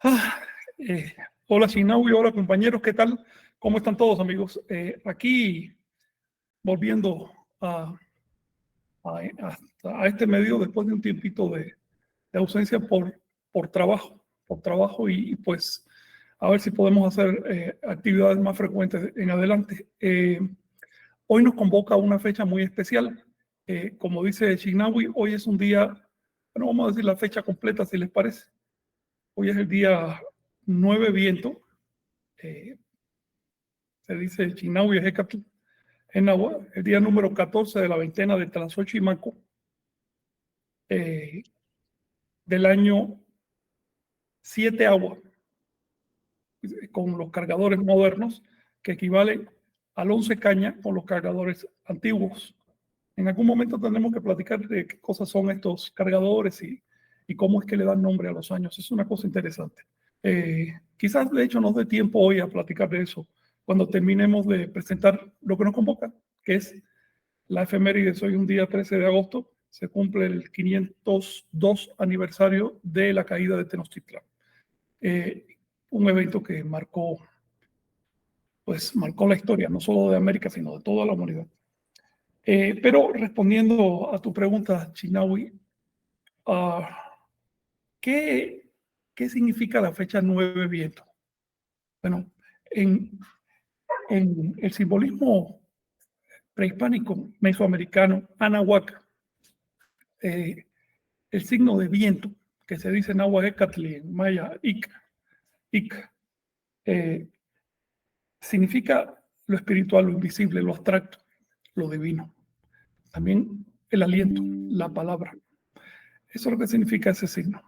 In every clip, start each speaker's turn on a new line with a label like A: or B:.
A: Ah, Hola Shinawi, hola compañeros, ¿qué tal? ¿Cómo están todos amigos? Aquí volviendo a, a este medio después de un tiempito de ausencia por trabajo y pues a ver si podemos hacer actividades más frecuentes en adelante. Hoy nos convoca una fecha muy especial. Como dice Shinawi, hoy es un día, bueno, vamos a decir la fecha completa si les parece. Hoy es el día 9 viento. eh, Se dice Chinaui Ejecatl, en el día número 14 de la veintena de Tlazochimaco, eh, del año 7 agua, con los cargadores modernos, que equivale al 11 caña con los cargadores antiguos. En algún momento tendremos que platicar de qué cosas son estos cargadores y cómo es que le dan nombre a los años. Es una cosa interesante. Quizás de hecho nos dé tiempo hoy a platicar de eso cuando terminemos de presentar lo que nos convoca, que es la efeméride. Hoy un día 13 de agosto, se cumple el 502 aniversario de la caída de Tenochtitlan. Un evento que marcó la historia, no solo de América, sino de toda la humanidad. Pero respondiendo a tu pregunta, Chinawi, uh, ¿qué significa la fecha 9 viento? Bueno, en el simbolismo prehispánico mesoamericano, Anahuac, el signo de viento, que se dice en agua Ecatli, en maya, ik, significa lo espiritual, lo invisible, lo abstracto, lo divino. También el aliento, la palabra. Eso es lo que significa ese signo.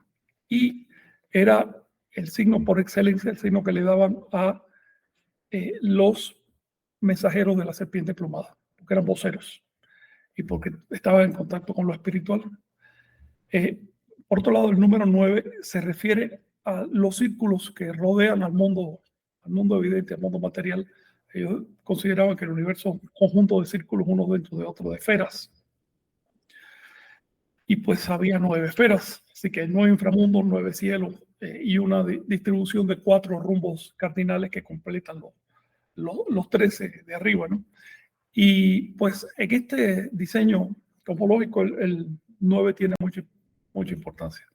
A: Y era el signo por excelencia, el signo que le daban a los mensajeros de la serpiente plumada, porque eran voceros y porque estaban en contacto con lo espiritual. Por otro lado, el número 9 se refiere a los círculos que rodean al mundo evidente, al mundo material. Ellos consideraban que el universo es un conjunto de círculos unos dentro de otros, de esferas. Y pues había 9 esferas, así que 9 inframundos, 9 cielos y una distribución de 4 rumbos cardinales que completan los 13 de arriba, ¿no? Y pues en este diseño cosmológico el 9 tiene mucha importancia.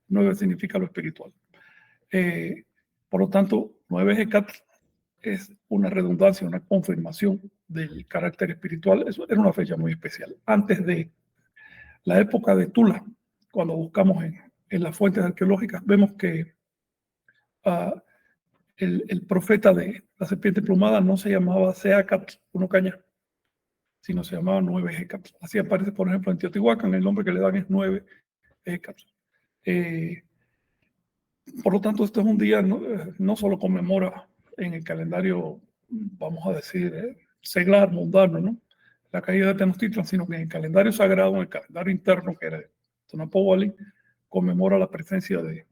A: 9 significa lo espiritual. Por lo tanto, 9 Hecat es una redundancia, una confirmación del carácter espiritual. Eso era una fecha muy especial. Antes de la época de Tula, cuando buscamos en las fuentes arqueológicas, vemos que el profeta de la serpiente plumada no se llamaba Seacat uno caña, sino se llamaba 9 Hecat. Así aparece, por ejemplo, en Teotihuacán, el nombre que le dan es 9 Hecat. Por lo tanto, este es un día no solo conmemora en el calendario, vamos a decir, seglar, mundano, ¿no?, la caída de Tenochtitlan, sino que en el calendario sagrado, en el calendario interno, que era Tonapowali, conmemora la presencia de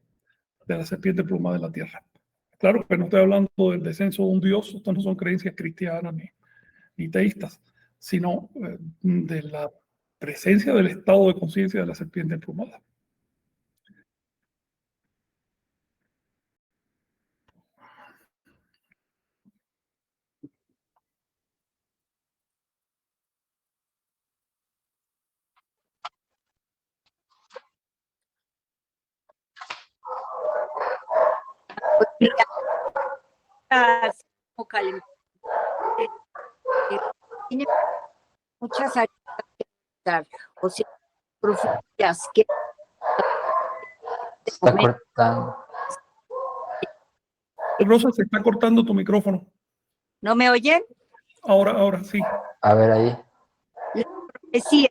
A: la serpiente plumada en la tierra. Claro que no estoy hablando del descenso de un dios, estas no son creencias cristianas ni teístas, sino de la presencia del estado de conciencia de la serpiente plumada.
B: Tiene muchas áreas, o sea, profecías que
C: está cortando.
A: Rosa, se está cortando tu micrófono.
B: ¿No me oyen?
A: Ahora sí.
C: A ver ahí.
B: Sí,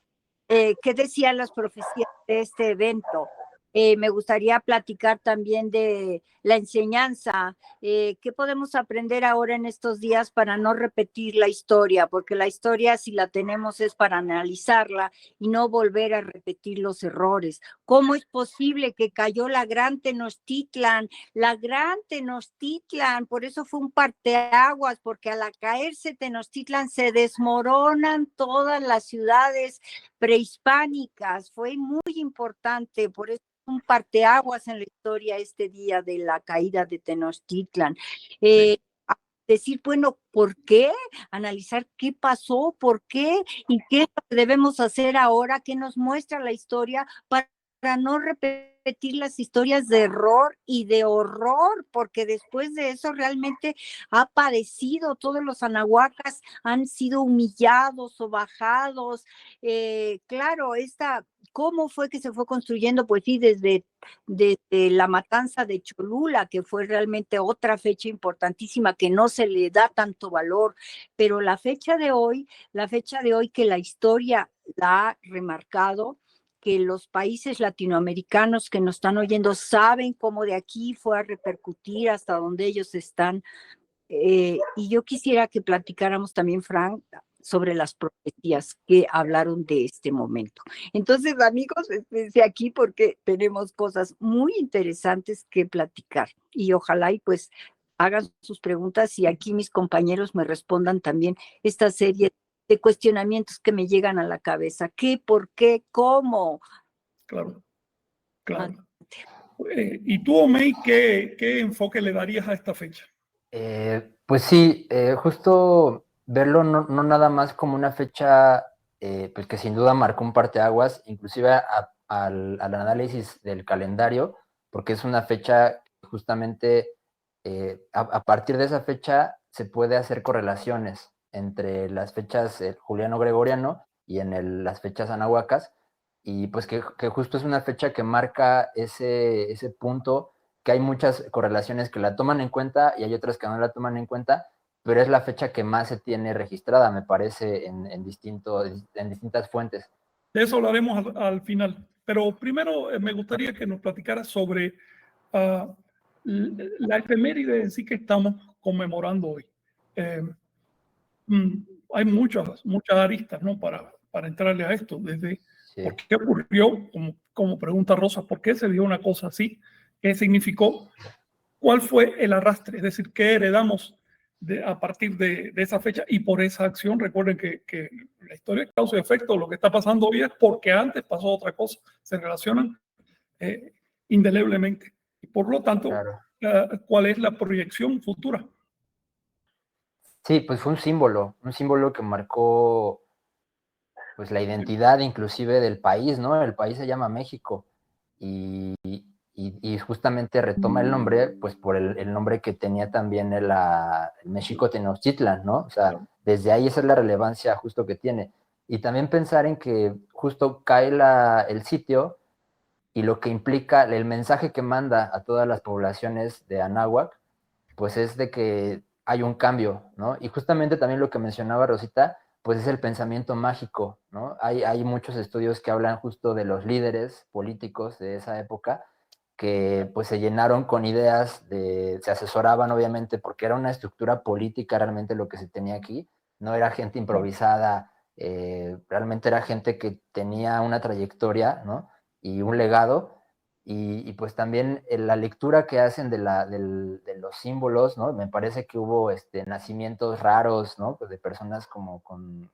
B: ¿qué decían las profecías de este evento? Me gustaría platicar también de la enseñanza. ¿Qué podemos aprender ahora en estos días para no repetir la historia? Porque la historia, si la tenemos, es para analizarla y no volver a repetir los errores. ¿Cómo es posible que cayó la gran Tenochtitlan? La gran Tenochtitlan, por eso fue un parteaguas, porque al caerse Tenochtitlan se desmoronan todas las ciudades prehispánicas. Fue muy importante, por eso es un parteaguas en la historia este día de la caída de Tenochtitlan. Decir, bueno, ¿por qué? Analizar qué pasó, por qué y qué es lo que debemos hacer ahora, qué nos muestra la historia para no repetir las historias de error y de horror, porque después de eso realmente ha padecido, todos los anahuacas han sido humillados, sobajados. Claro, ¿cómo fue que se fue construyendo? Pues sí, desde la matanza de Cholula, que fue realmente otra fecha importantísima que no se le da tanto valor, pero la fecha de hoy que la historia la ha remarcado, que los países latinoamericanos que nos están oyendo saben cómo de aquí fue a repercutir hasta donde ellos están. Y yo quisiera que platicáramos también, Frank, sobre las profecías que hablaron de este momento. Entonces, amigos, esténse aquí porque tenemos cosas muy interesantes que platicar y ojalá y pues hagan sus preguntas y aquí mis compañeros me respondan también esta serie de cuestionamientos que me llegan a la cabeza. ¿Qué, por qué, cómo?
A: Claro, claro. ¿Y tú, Omey, qué enfoque le darías a esta fecha?
C: Pues sí, justo verlo no nada más como una fecha pues que sin duda marcó un parteaguas, inclusive al análisis del calendario, porque es una fecha justamente a partir de esa fecha se puede hacer correlaciones entre las fechas juliano-gregoriano y en las fechas anahuacas, y pues que justo es una fecha que marca ese punto, que hay muchas correlaciones que la toman en cuenta y hay otras que no la toman en cuenta, pero es la fecha que más se tiene registrada, me parece, en distintas fuentes.
A: De eso hablaremos al final. Pero primero me gustaría que nos platicara sobre la efeméride en sí que estamos conmemorando hoy. Hay muchas aristas, ¿no? para entrarle a esto, desde
C: Sí.
A: por qué ocurrió, como pregunta Rosa, por qué se dio una cosa así, qué significó, cuál fue el arrastre, es decir, qué heredamos a partir de esa fecha y por esa acción. Recuerden que la historia es causa y efecto, lo que está pasando hoy es porque antes pasó otra cosa, se relacionan indeleblemente. Y por lo tanto,
C: Claro.
A: ¿Cuál es la proyección futura?
C: Sí, pues fue un símbolo que marcó pues la identidad inclusive del país, ¿no? El país se llama México y justamente retoma el nombre, pues por el nombre que tenía también el México Tenochtitlan, ¿no? O sea, desde ahí esa es la relevancia justo que tiene. Y también pensar en que justo cae el sitio y lo que implica, el mensaje que manda a todas las poblaciones de Anáhuac, pues es de que hay un cambio, ¿no? Y justamente también lo que mencionaba Rosita, pues es el pensamiento mágico, ¿no? Hay muchos estudios que hablan justo de los líderes políticos de esa época que pues se llenaron con ideas, se asesoraban obviamente porque era una estructura política realmente lo que se tenía aquí, no era gente improvisada, realmente era gente que tenía una trayectoria, ¿no? Y un legado, y pues también la lectura que hacen de los símbolos, ¿no? Me parece que hubo nacimientos raros, ¿no? Pues de personas como con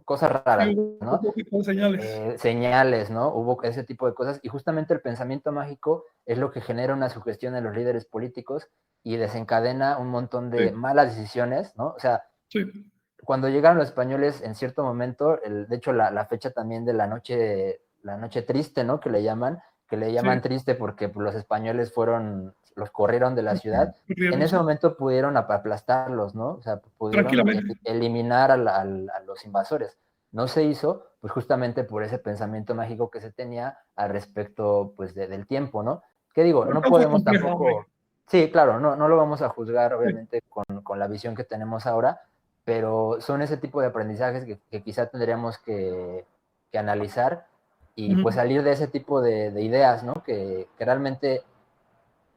C: cosas raras, ¿no?
A: Señales.
C: Señales, ¿no? Hubo ese tipo de cosas y justamente el pensamiento mágico es lo que genera una sugestión en los líderes políticos y desencadena un montón de malas decisiones, ¿no? O sea, cuando llegaron los españoles en cierto momento, de hecho la fecha también de la noche triste, ¿no? Que le llaman triste porque pues, los españoles los corrieron de la ciudad. En ese momento pudieron aplastarlos, ¿no? O sea, pudieron eliminar a los invasores. No se hizo, pues justamente por ese pensamiento mágico que se tenía al respecto, pues, del tiempo, ¿no? ¿Qué digo? No podemos tampoco... Sí, claro, no lo vamos a juzgar, obviamente, con la visión que tenemos ahora, pero son ese tipo de aprendizajes que quizá tendríamos que analizar y pues salir de ese tipo de ideas, ¿no? Que realmente,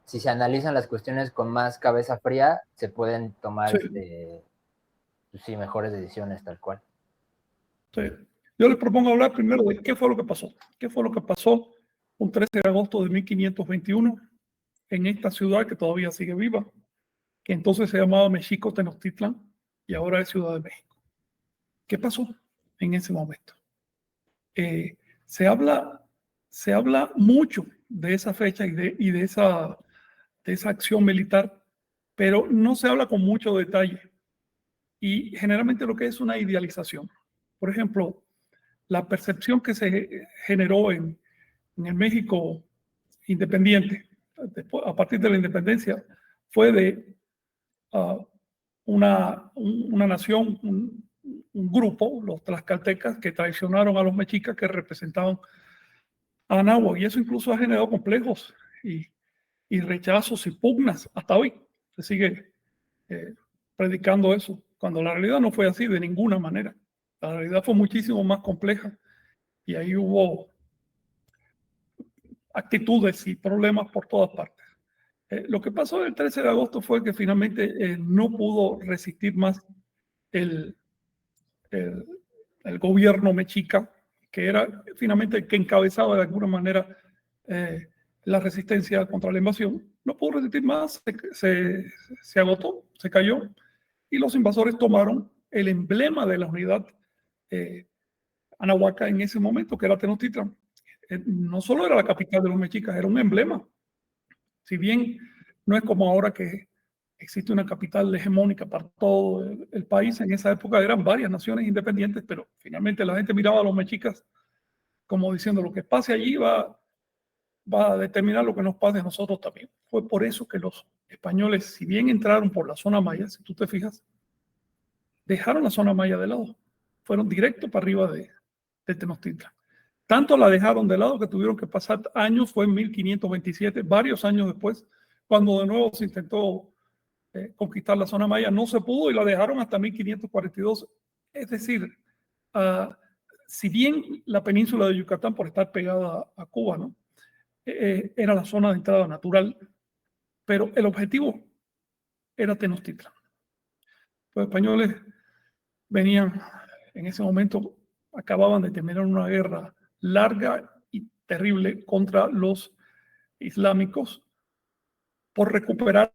C: si se analizan las cuestiones con más cabeza fría, se pueden tomar sí, mejores decisiones, tal cual.
A: Sí. Yo les propongo hablar primero de qué fue lo que pasó. ¿Qué fue lo que pasó un 13 de agosto de 1521 en esta ciudad que todavía sigue viva, que entonces se llamaba México Tenochtitlan y ahora es Ciudad de México? ¿Qué pasó en ese momento? Se habla mucho de esa fecha y de esa acción militar, pero no se habla con mucho detalle. Y generalmente lo que es una idealización. Por ejemplo, la percepción que se generó en el México independiente, a partir de la independencia, fue de una nación, un grupo, los tlaxcaltecas, que traicionaron a los mexicas que representaban a Anáhuac, y eso incluso ha generado complejos y rechazos y pugnas. Hasta hoy se sigue predicando eso, cuando la realidad no fue así de ninguna manera. La realidad fue muchísimo más compleja y ahí hubo actitudes y problemas por todas partes. Lo que pasó el 13 de agosto fue que finalmente no pudo resistir más el gobierno mexica, que era finalmente el que encabezaba de alguna manera la resistencia contra la invasión. No pudo resistir más, se agotó, se cayó, y los invasores tomaron el emblema de la unidad Anahuaca en ese momento, que era Tenochtitlan. No solo era la capital de los mexicas, era un emblema. Si bien no es como ahora que existe una capital hegemónica para todo el país, en esa época eran varias naciones independientes, pero finalmente la gente miraba a los mexicas como diciendo lo que pase allí va a determinar lo que nos pase a nosotros también. Fue por eso que los españoles, si bien entraron por la zona maya, si tú te fijas, dejaron la zona maya de lado, fueron directo para arriba de Tenochtitlan. Tanto la dejaron de lado que tuvieron que pasar años, fue en 1527, varios años después, cuando de nuevo se intentó conquistar la zona maya, no se pudo y la dejaron hasta 1542. Es decir, si bien la península de Yucatán, por estar pegada a Cuba, ¿no? Era la zona de entrada natural, pero el objetivo era Tenochtitlan. Los españoles venían en ese momento, acababan de terminar una guerra larga y terrible contra los islámicos por recuperar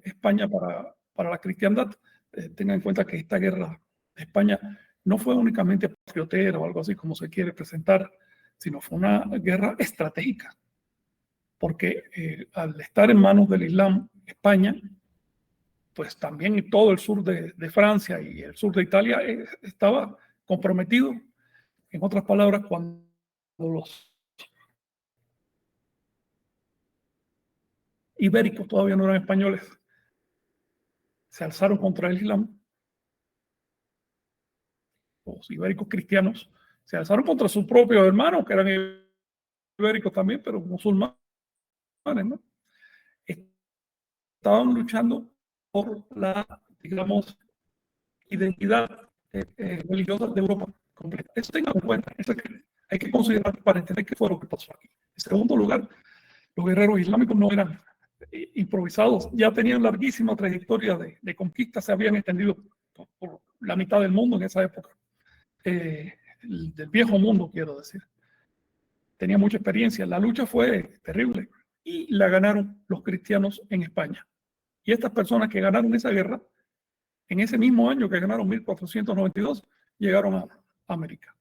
A: España para la cristiandad. Tengan en cuenta que esta guerra de España no fue únicamente patriotera o algo así como se quiere presentar, sino fue una guerra estratégica, porque al estar en manos del Islam, España, pues también todo el sur de Francia y el sur de Italia estaba comprometido. En otras palabras, cuando los ibéricos todavía no eran españoles, se alzaron contra el Islam, los ibéricos cristianos se alzaron contra sus propios hermanos, que eran ibéricos también, pero musulmanes, ¿no? Estaban luchando por la, digamos, identidad religiosa de Europa completa. Eso tengan en cuenta, eso hay que considerar para entender qué fue lo que pasó aquí. En segundo lugar, los guerreros islámicos no eran improvisados, ya tenían larguísima trayectoria de conquista, se habían extendido por la mitad del mundo en esa época, del viejo mundo, quiero decir. Tenía mucha experiencia, la lucha fue terrible y la ganaron los cristianos en España. Y estas personas que ganaron esa guerra, en ese mismo año que ganaron 1492, llegaron a América.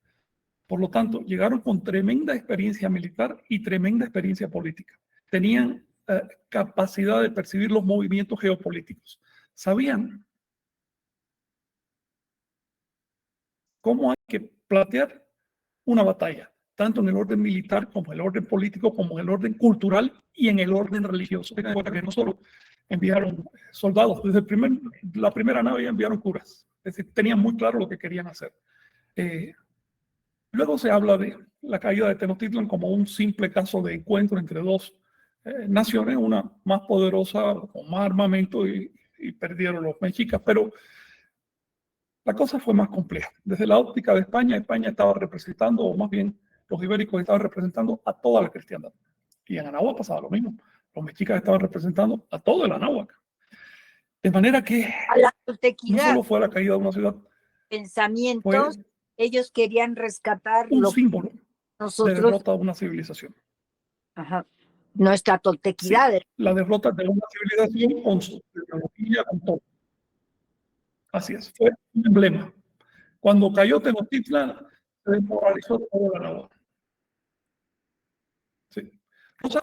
A: Por lo tanto, llegaron con tremenda experiencia militar y tremenda experiencia política. Tenían capacidad de percibir los movimientos geopolíticos. Sabían cómo hay que plantear una batalla, tanto en el orden militar como en el orden político, como en el orden cultural y en el orden religioso. Tengan en cuenta que no solo enviaron soldados, desde la primera nave ya enviaron curas. Es decir, tenían muy claro lo que querían hacer. Luego se habla de la caída de Tenochtitlan como un simple caso de encuentro entre dos naciones, una más poderosa, con más armamento, y perdieron los mexicas, pero la cosa fue más compleja. Desde la óptica de España, España estaba representando, o más bien los ibéricos estaban representando a toda la cristiandad. Y en Anáhuac pasaba lo mismo. Los mexicas estaban representando a todo el Anáhuac. De manera que
B: a la
A: no solo fue la caída de una ciudad.
B: Pensamientos, ellos querían rescatar
A: un símbolo
B: nosotros,
A: de derrota de una civilización.
B: Ajá. Nuestra toltequidad.
A: Sí, la derrota de una civilización con su tecnología, con todo. Así es, fue un emblema. Cuando cayó Tenochtitlan, se desmoralizó todo la Náhuatl. Sí. Rosa,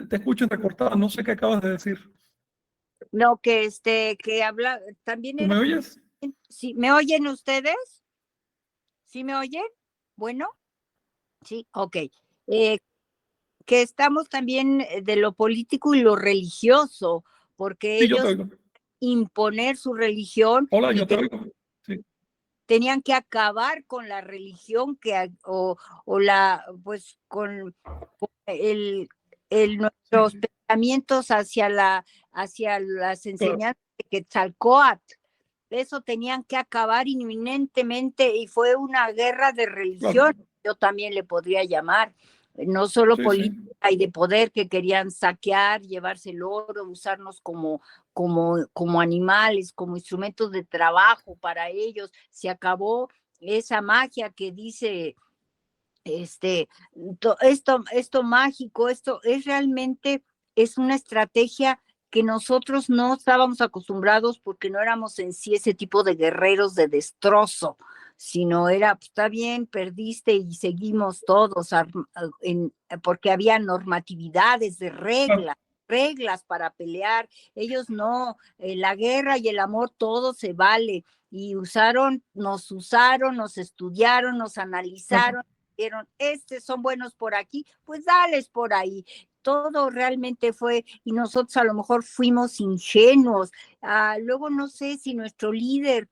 A: te escucho recortada, no sé qué acabas de decir.
B: No, que habla, también
A: ¿Tú
B: era.
A: me oyes?
B: ¿Sí? ¿Me oyen ustedes? ¿Sí me oyen? Bueno, sí, ok. Que estamos también de lo político y lo religioso, porque
A: Sí, yo te
B: ellos
A: oigo.
B: imponer su religión
A: Hola,
B: y
A: yo te oigo. Sí.
B: tenían que acabar con la religión pues con nuestros pensamientos hacia las enseñanzas de Quetzalcóatl. Eso tenían que acabar inminentemente y fue una guerra de religión, yo también le podría llamar, no solo política y de poder, que querían saquear, llevarse el oro, usarnos como animales, como instrumentos de trabajo para ellos. Se acabó esa magia que dice esto mágico, esto es realmente, es una estrategia que nosotros no estábamos acostumbrados porque no éramos en sí ese tipo de guerreros de destrozo, sino era, pues, está bien, perdiste y seguimos todos, porque había normatividades de reglas para pelear. Ellos no, la guerra y el amor, todo se vale. Y nos estudiaron, nos analizaron, dijeron, son buenos por aquí, pues dales por ahí. Todo realmente fue, y nosotros a lo mejor fuimos ingenuos. Luego no sé si nuestro líder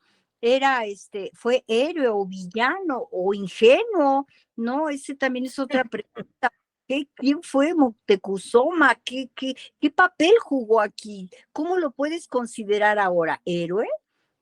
B: fue héroe o villano o ingenuo, ¿no? Ese también es otra pregunta. ¿Quién fue Moctezuma? ¿Qué papel jugó aquí? ¿Cómo lo puedes considerar ahora? ¿Héroe?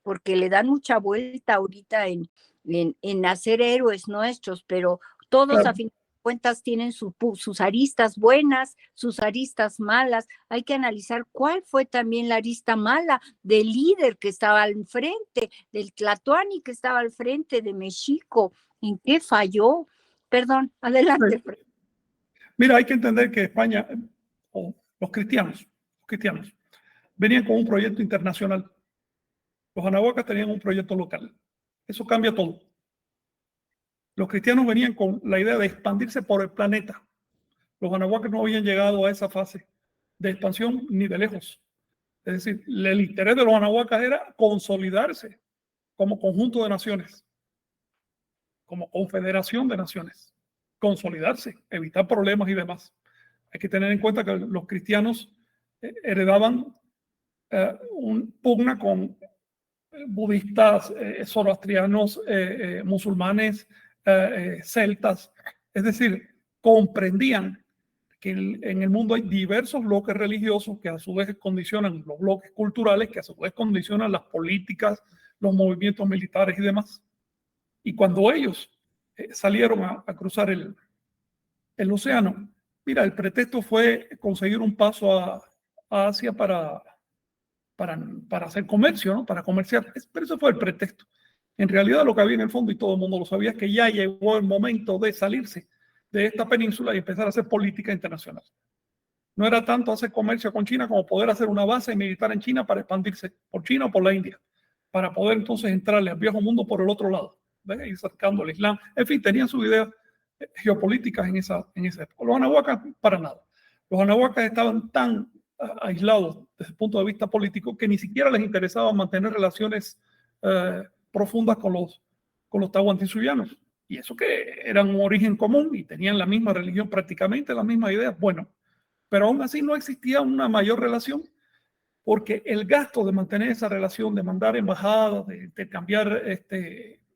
B: Porque le dan mucha vuelta ahorita en hacer héroes nuestros, pero todos a fin de cuentas tienen sus aristas buenas, sus aristas malas. Hay que analizar cuál fue también la arista mala del líder que estaba al frente, del Tlatoani que estaba al frente, de México. ¿En qué falló? Perdón, adelante.
A: Mira, hay que entender que España, o los cristianos, venían con un proyecto internacional. Los anahuacas tenían un proyecto local. Eso cambia todo. Los cristianos venían con la idea de expandirse por el planeta. Los anahuacas no habían llegado a esa fase de expansión ni de lejos. Es decir, el interés de los anahuacas era consolidarse como conjunto de naciones, como confederación de naciones, consolidarse, evitar problemas y demás. Hay que tener en cuenta que los cristianos heredaban un pugna con budistas, zoroastrianos, musulmanes, celtas. Es decir, comprendían que en el mundo hay diversos bloques religiosos que a su vez condicionan los bloques culturales, que a su vez condicionan las políticas, los movimientos militares y demás. Y cuando ellos salieron a cruzar el océano, mira, el pretexto fue conseguir un paso a Asia para hacer comercio, ¿no? Para comerciar. Pero eso fue el pretexto. En realidad lo que había en el fondo, y todo el mundo lo sabía, es que ya llegó el momento de salirse de esta península y empezar a hacer política internacional. No era tanto hacer comercio con China como poder hacer una base militar en China para expandirse por China o por la India, para poder entonces entrarle al viejo mundo por el otro lado, ¿ves? Ir sacando el Islam. En fin, tenían sus ideas geopolíticas en esa época. Los anahuacas, para nada. Los anahuacas estaban tan aislados desde el punto de vista político que ni siquiera les interesaba mantener relaciones profundas con los tahuantinsuyanos. Y eso que eran un origen común y tenían la misma religión, prácticamente las mismas ideas. Bueno, pero aún así no existía una mayor relación porque el gasto de mantener esa relación, de mandar embajadas, de cambiar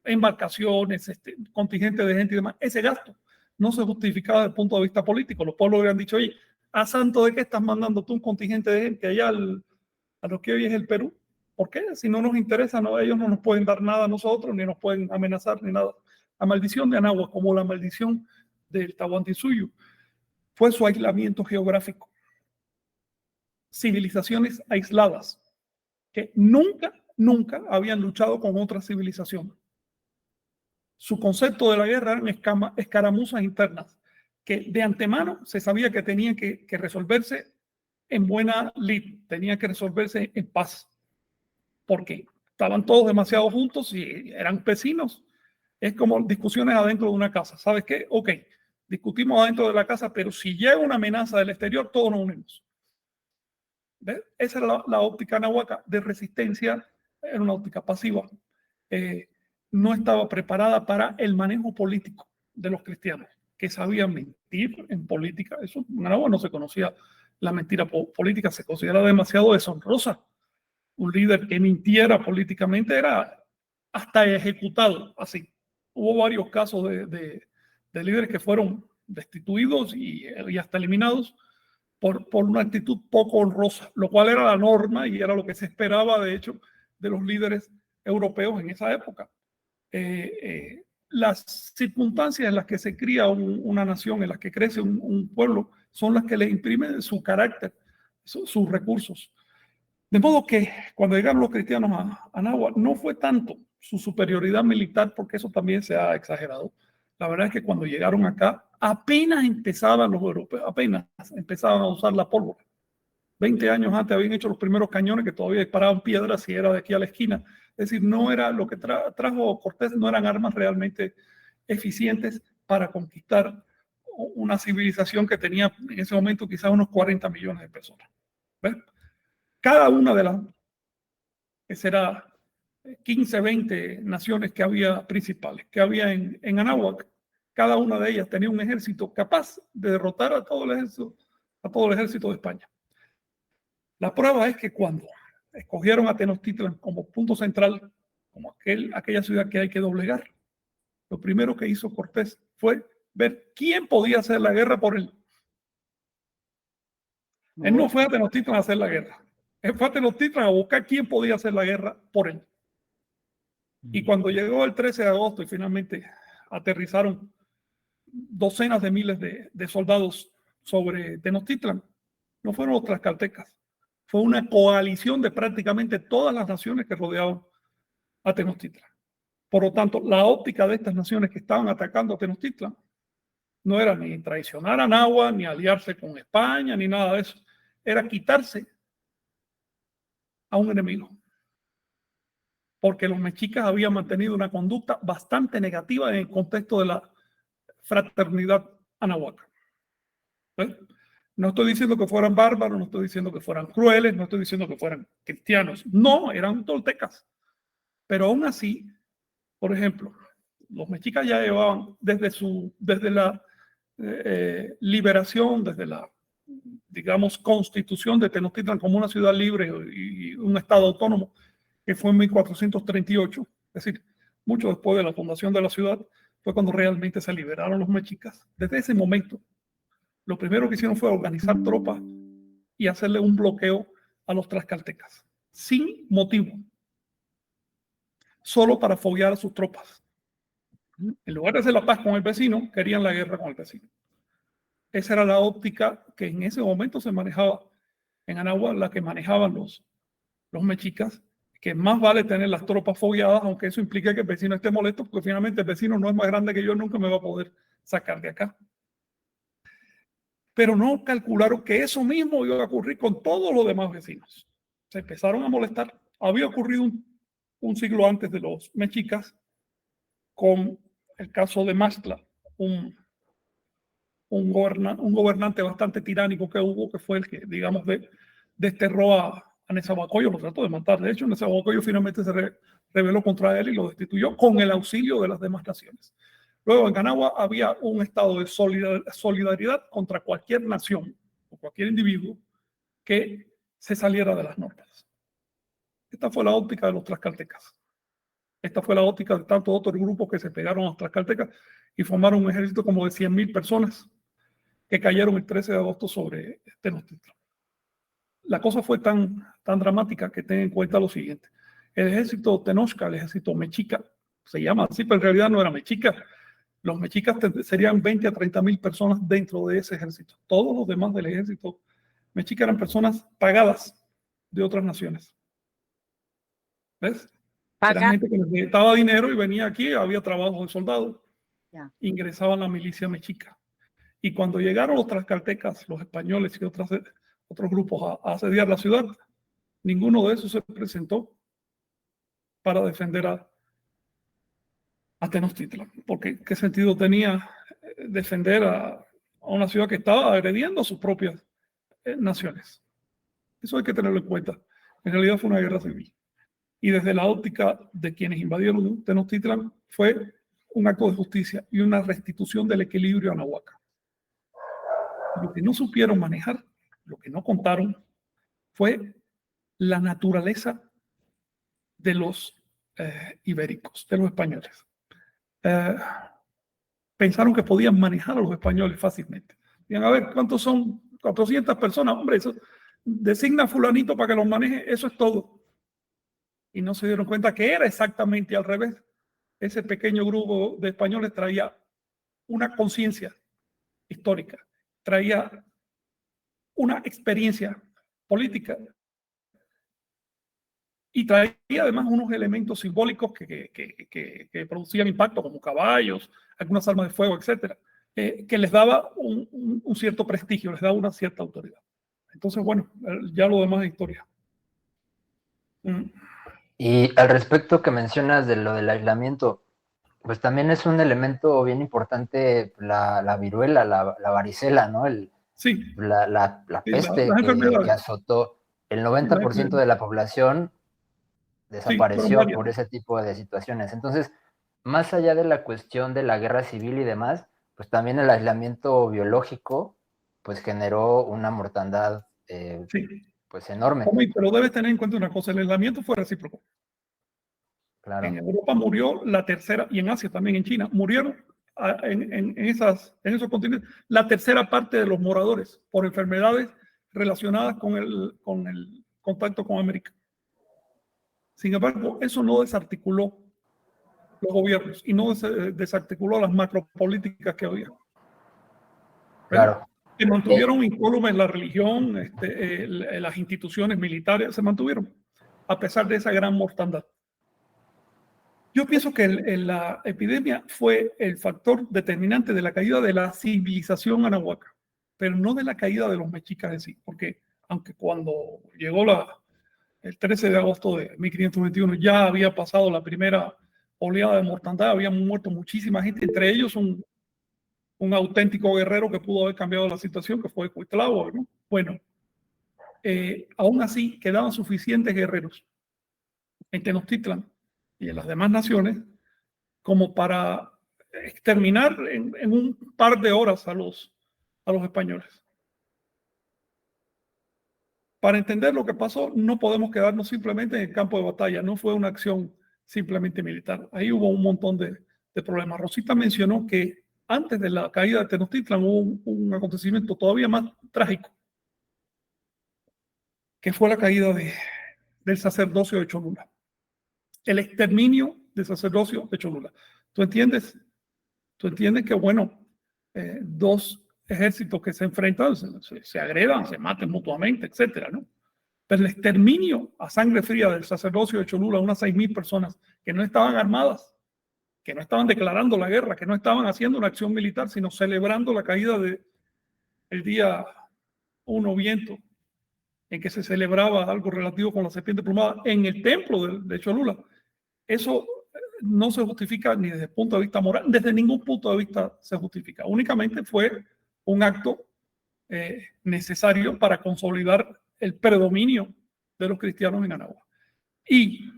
A: embarcaciones, contingentes de gente y demás, ese gasto no se justificaba desde el punto de vista político. Los pueblos hubieran dicho, oye, ¿a santo de qué estás mandando tú un contingente de gente allá a lo que hoy es el Perú? ¿Por qué? Si no nos interesa, no, ellos no nos pueden dar nada a nosotros, ni nos pueden amenazar, ni nada. La maldición de Anáhuac, como la maldición del Tahuantinsuyo, fue su aislamiento geográfico. Civilizaciones aisladas que nunca habían luchado con otra civilización. Su concepto de la guerra eran escaramuzas internas, que de antemano se sabía que tenían que resolverse en buena lid, tenían que resolverse en paz, porque estaban todos demasiado juntos y eran vecinos. Es como discusiones adentro de una casa. ¿Sabes qué? Ok, discutimos adentro de la casa, pero si llega una amenaza del exterior, todos nos unimos. ¿Ves? Esa era la óptica anahuaca de resistencia, era una óptica pasiva. No estaba preparada para el manejo político de los cristianos, que sabían mentir en política. Eso en Anáhuac no se conocía la mentira política, se considera demasiado deshonrosa. Un líder que mintiera políticamente era hasta ejecutado así. Hubo varios casos de líderes que fueron destituidos y hasta eliminados por una actitud poco honrosa, lo cual era la norma y era lo que se esperaba, de hecho, de los líderes europeos en esa época. Las circunstancias en las que se cría una nación, en las que crece un pueblo, son las que le imprimen su carácter, sus recursos. De modo que cuando llegaron los cristianos a Anáhuac, no fue tanto su superioridad militar, porque eso también se ha exagerado. La verdad es que cuando llegaron acá, apenas empezaban los europeos, apenas empezaban a usar la pólvora. 20 años antes habían hecho los primeros cañones que todavía disparaban piedras y era de aquí a la esquina. Es decir, no era lo que trajo Cortés, no eran armas realmente eficientes para conquistar una civilización que tenía en ese momento quizás unos 40 millones de personas. ¿Ves? Cada una de las, que será 15, 20 naciones que había principales, que había en Anáhuac, cada una de ellas tenía un ejército capaz de derrotar a todo el ejército de España. La prueba es que cuando escogieron a Tenochtitlan como punto central, como aquella ciudad que hay que doblegar, lo primero que hizo Cortés fue ver quién podía hacer la guerra por él. Él no fue a Tenochtitlan a hacer la guerra. Él fue a Tenochtitlan a buscar quién podía hacer la guerra por él. Y cuando llegó el 13 de agosto y finalmente aterrizaron docenas de miles de soldados sobre Tenochtitlan, no fueron los tlaxcaltecas, fue una coalición de prácticamente todas las naciones que rodeaban a Tenochtitlan. Por lo tanto, la óptica de estas naciones que estaban atacando a Tenochtitlan no era ni traicionar a Anáhuac, ni aliarse con España, ni nada de eso. Era quitarse a un enemigo. Porque los mexicas habían mantenido una conducta bastante negativa en el contexto de la fraternidad anahuaca. ¿Ves? No estoy diciendo que fueran bárbaros, no estoy diciendo que fueran crueles, no estoy diciendo que fueran cristianos. No, eran toltecas. Pero aún así, por ejemplo, los mexicas ya llevaban desde la liberación, desde la, digamos, constitución de Tenochtitlan como una ciudad libre y un estado autónomo, que fue en 1438, es decir, mucho después de la fundación de la ciudad, fue cuando realmente se liberaron los mexicas. Desde ese momento, lo primero que hicieron fue organizar tropas y hacerle un bloqueo a los tlaxcaltecas, sin motivo, solo para foguear a sus tropas. En lugar de hacer la paz con el vecino, querían la guerra con el vecino. Esa era la óptica que en ese momento se manejaba en Anáhuac, la que manejaban los mexicas, que más vale tener las tropas fogueadas, aunque eso implique que el vecino esté molesto, porque finalmente el vecino no es más grande que yo, nunca me va a poder sacar de acá. Pero no calcularon que eso mismo iba a ocurrir con todos los demás vecinos. Se empezaron a molestar. Había ocurrido un siglo antes de los mexicas con el caso de Maxtla, un gobernante bastante tiránico que hubo, que fue el que, digamos, desterró a Nezahualcóyotl, lo trató de matar. De hecho, Nezahualcóyotl finalmente se rebeló contra él y lo destituyó con el auxilio de las demás naciones. Luego, en Anáhuac había un estado de solidaridad contra cualquier nación o cualquier individuo que se saliera de las normas. Esta fue la óptica de los tlaxcaltecas. Esta fue la óptica de tantos otros grupos que se pegaron a los tlaxcaltecas y formaron un ejército como de 100,000 personas que cayeron el 13 de agosto sobre Tenochtitlan. La cosa fue tan dramática que ten en cuenta lo siguiente. El ejército Tenochca, el ejército mexica, se llama así, pero en realidad no era mexica. Los mexicas serían 20 a 30,000 personas dentro de ese ejército. Todos los demás del ejército mexica eran personas pagadas de otras naciones. ¿Ves? Era gente que necesitaba dinero y venía aquí, había trabajo de soldado. Ingresaban a la milicia mexica. Y cuando llegaron los tlaxcaltecas, los españoles y otros grupos a asediar la ciudad, ninguno de esos se presentó para defender a Tenochtitlan, porque qué sentido tenía defender a una ciudad que estaba agrediendo a sus propias naciones. Eso hay que tenerlo en cuenta. En realidad fue una guerra civil. Y desde la óptica de quienes invadieron Tenochtitlan fue un acto de justicia y una restitución del equilibrio a Anahuac. Lo que no supieron manejar, lo que no contaron, fue la naturaleza de los ibéricos, de los españoles. Pensaron que podían manejar a los españoles fácilmente. Digan, a ver, ¿cuántos son? 400 personas. Hombre, eso designa a fulanito para que los maneje, eso es todo. Y no se dieron cuenta que era exactamente al revés. Ese pequeño grupo de españoles traía una conciencia histórica, traía una experiencia política y traía además unos elementos simbólicos que producían impacto, como caballos, algunas armas de fuego, etcétera, que les daba un cierto prestigio, les daba una cierta autoridad. Entonces, bueno, ya lo demás es historia.
C: Y al respecto que mencionas de lo del aislamiento, pues también es un elemento bien importante la viruela, la varicela, ¿no?
A: Sí.
C: La peste que azotó el 90% de la población desapareció por ese tipo de situaciones. Entonces, más allá de la cuestión de la guerra civil y demás, pues también el aislamiento biológico pues generó una mortandad pues enorme.
A: Pero debes tener en cuenta una cosa, el aislamiento fue recíproco. Claro. En Europa murió la tercera, y en Asia también, en China, murieron en esos continentes la tercera parte de los moradores por enfermedades relacionadas con el contacto con América. Sin embargo, eso no desarticuló los gobiernos y no desarticuló las macropolíticas que había.
C: Claro.
A: Se mantuvieron incólumes la religión, las instituciones militares, se mantuvieron, a pesar de esa gran mortandad. Yo pienso que la epidemia fue el factor determinante de la caída de la civilización anahuaca, pero no de la caída de los mexicas en sí, porque aunque cuando llegó el 13 de agosto de 1521 ya había pasado la primera oleada de mortandad, habían muerto muchísima gente, entre ellos un auténtico guerrero que pudo haber cambiado la situación, que fue Cuitlahua, ¿no? Bueno, aún así quedaban suficientes guerreros en Tenochtitlan y en las demás naciones como para exterminar en un par de horas a los españoles. Para entender lo que pasó, no podemos quedarnos simplemente en el campo de batalla, no fue una acción simplemente militar. Ahí hubo un montón de problemas. Rosita mencionó que antes de la caída de Tenochtitlan hubo un acontecimiento todavía más trágico, que fue la caída del sacerdocio de Cholula. El exterminio del sacerdocio de Cholula. ¿Tú entiendes? Tú entiendes que, bueno, dos ejércitos que se enfrentan, se agredan, se maten mutuamente, etcétera, ¿no? Pero el exterminio a sangre fría del sacerdocio de Cholula, unas 6,000 personas que no estaban armadas, que no estaban declarando la guerra, que no estaban haciendo una acción militar, sino celebrando la caída del día 1 Viento, en que se celebraba algo relativo con la serpiente plumada en el templo de Cholula. Eso no se justifica ni desde el punto de vista moral, desde ningún punto de vista se justifica. Únicamente fue un acto necesario para consolidar el predominio de los cristianos en Anahuac. Y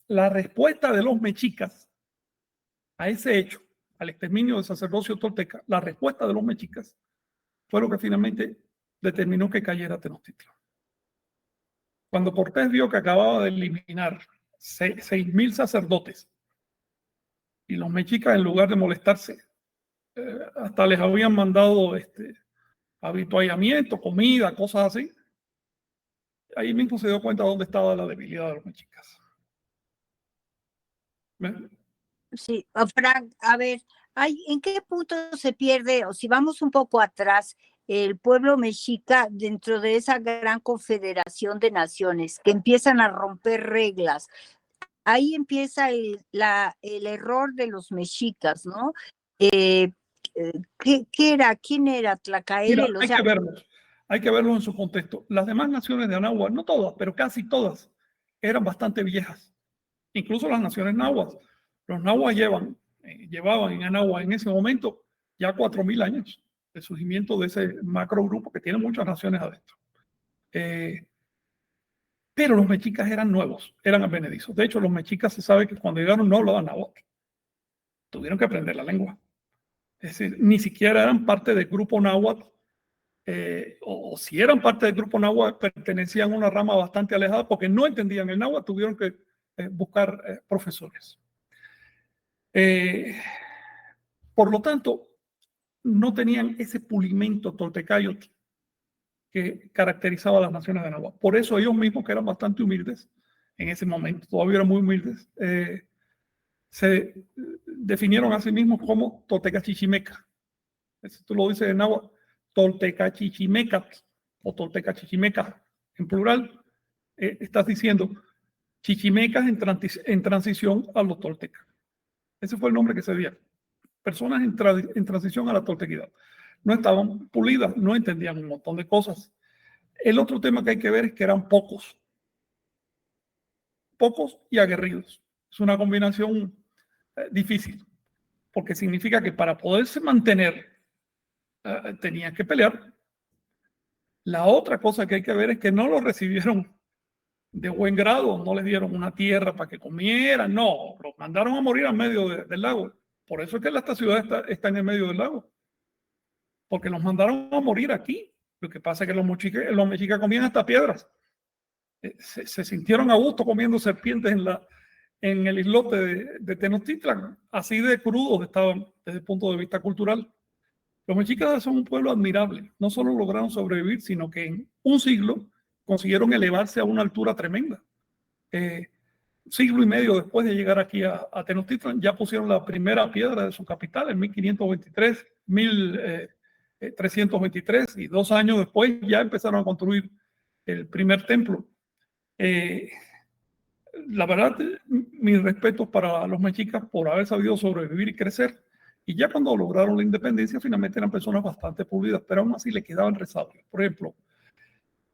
A: la respuesta de los mexicas a ese hecho, al exterminio del sacerdocio tolteca, la respuesta de los mexicas fue lo que finalmente determinó que cayera Tenochtitlan. Cuando Cortés vio que acababa de eliminar 6,000 sacerdotes y los mexicas, en lugar de molestarse, hasta les habían mandado habituallamiento, comida, cosas así, ahí mismo se dio cuenta de dónde estaba la debilidad de los mexicas. ¿Ven?
B: Sí, Frank, a ver, ¿en qué punto se pierde, o si vamos un poco atrás, el pueblo mexica dentro de esa gran confederación de naciones que empiezan a romper reglas? Ahí empieza el error de los mexicas, ¿no? ¿Qué era? ¿Quién era Tlacaelel?
A: Mira, hay que verlos en su contexto. Las demás naciones de Anáhuac, no todas, pero casi todas, eran bastante viejas. Incluso las naciones náhuatl. Los náhuatl llevan llevaban en Anáhuac en ese momento ya 4.000 años de surgimiento de ese macro grupo que tiene muchas naciones adentro. Pero los mexicas eran nuevos, eran advenedizos. De hecho, los mexicas se sabe que cuando llegaron no hablaban náhuatl. Tuvieron que aprender la lengua. Es decir, ni siquiera eran parte del grupo náhuatl, o si eran parte del grupo náhuatl, pertenecían a una rama bastante alejada porque no entendían el náhuatl, tuvieron que buscar profesores. Por lo tanto, no tenían ese pulimento toltecayo que caracterizaba a las naciones de Anáhuac. Por eso ellos mismos, que eran bastante humildes en ese momento, todavía eran muy humildes, se definieron a sí mismos como Tolteca Chichimeca. Si tú lo dices en náhuatl, Tolteca Chichimeca o Tolteca Chichimeca en plural, estás diciendo chichimecas en transición a los toltecas. Ese fue el nombre que se dio. Personas en transición a la toltequidad. No estaban pulidas, no entendían un montón de cosas. El otro tema que hay que ver es que eran pocos y aguerridos. Es una combinación difícil, porque significa que para poderse mantener tenían que pelear. La otra cosa que hay que ver es que no los recibieron de buen grado, no les dieron una tierra para que comieran, no, los mandaron a morir al medio del lago. Por eso es que esta ciudad está en el medio del lago, porque los mandaron a morir aquí. Lo que pasa es que los mexicas comían hasta piedras. Se sintieron a gusto comiendo serpientes en el islote de Tenochtitlan. Así de crudos estaban desde el punto de vista cultural. Los mexicas son un pueblo admirable. No solo lograron sobrevivir, sino que en un siglo consiguieron elevarse a una altura tremenda. Siglo y medio después de llegar aquí a Tenochtitlan, ya pusieron la primera piedra de su capital en 1523, 1323, y 2 años después ya empezaron a construir el primer templo. La verdad, mis respetos para los mexicas por haber sabido sobrevivir y crecer. Y ya cuando lograron la independencia, finalmente eran personas bastante pulidas, pero aún así le quedaban resabios. Por ejemplo,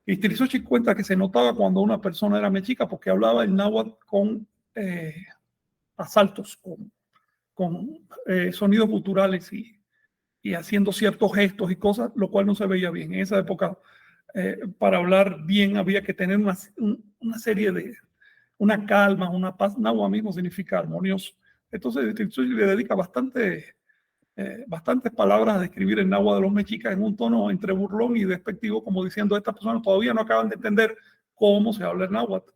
A: Ixtlilxóchitl cuenta que se notaba cuando una persona era mexica porque hablaba el náhuatl con asaltos, con sonidos guturales y haciendo ciertos gestos y cosas, lo cual no se veía bien. En esa época, para hablar bien había que tener una serie de, una calma, una paz. Náhuatl mismo significa armonioso. Entonces, Ixtlilxóchitl le dedica bastantes palabras a describir el náhuatl de los mexicas en un tono entre burlón y despectivo, como diciendo, estas personas todavía no acaban de entender cómo se habla el náhuatl.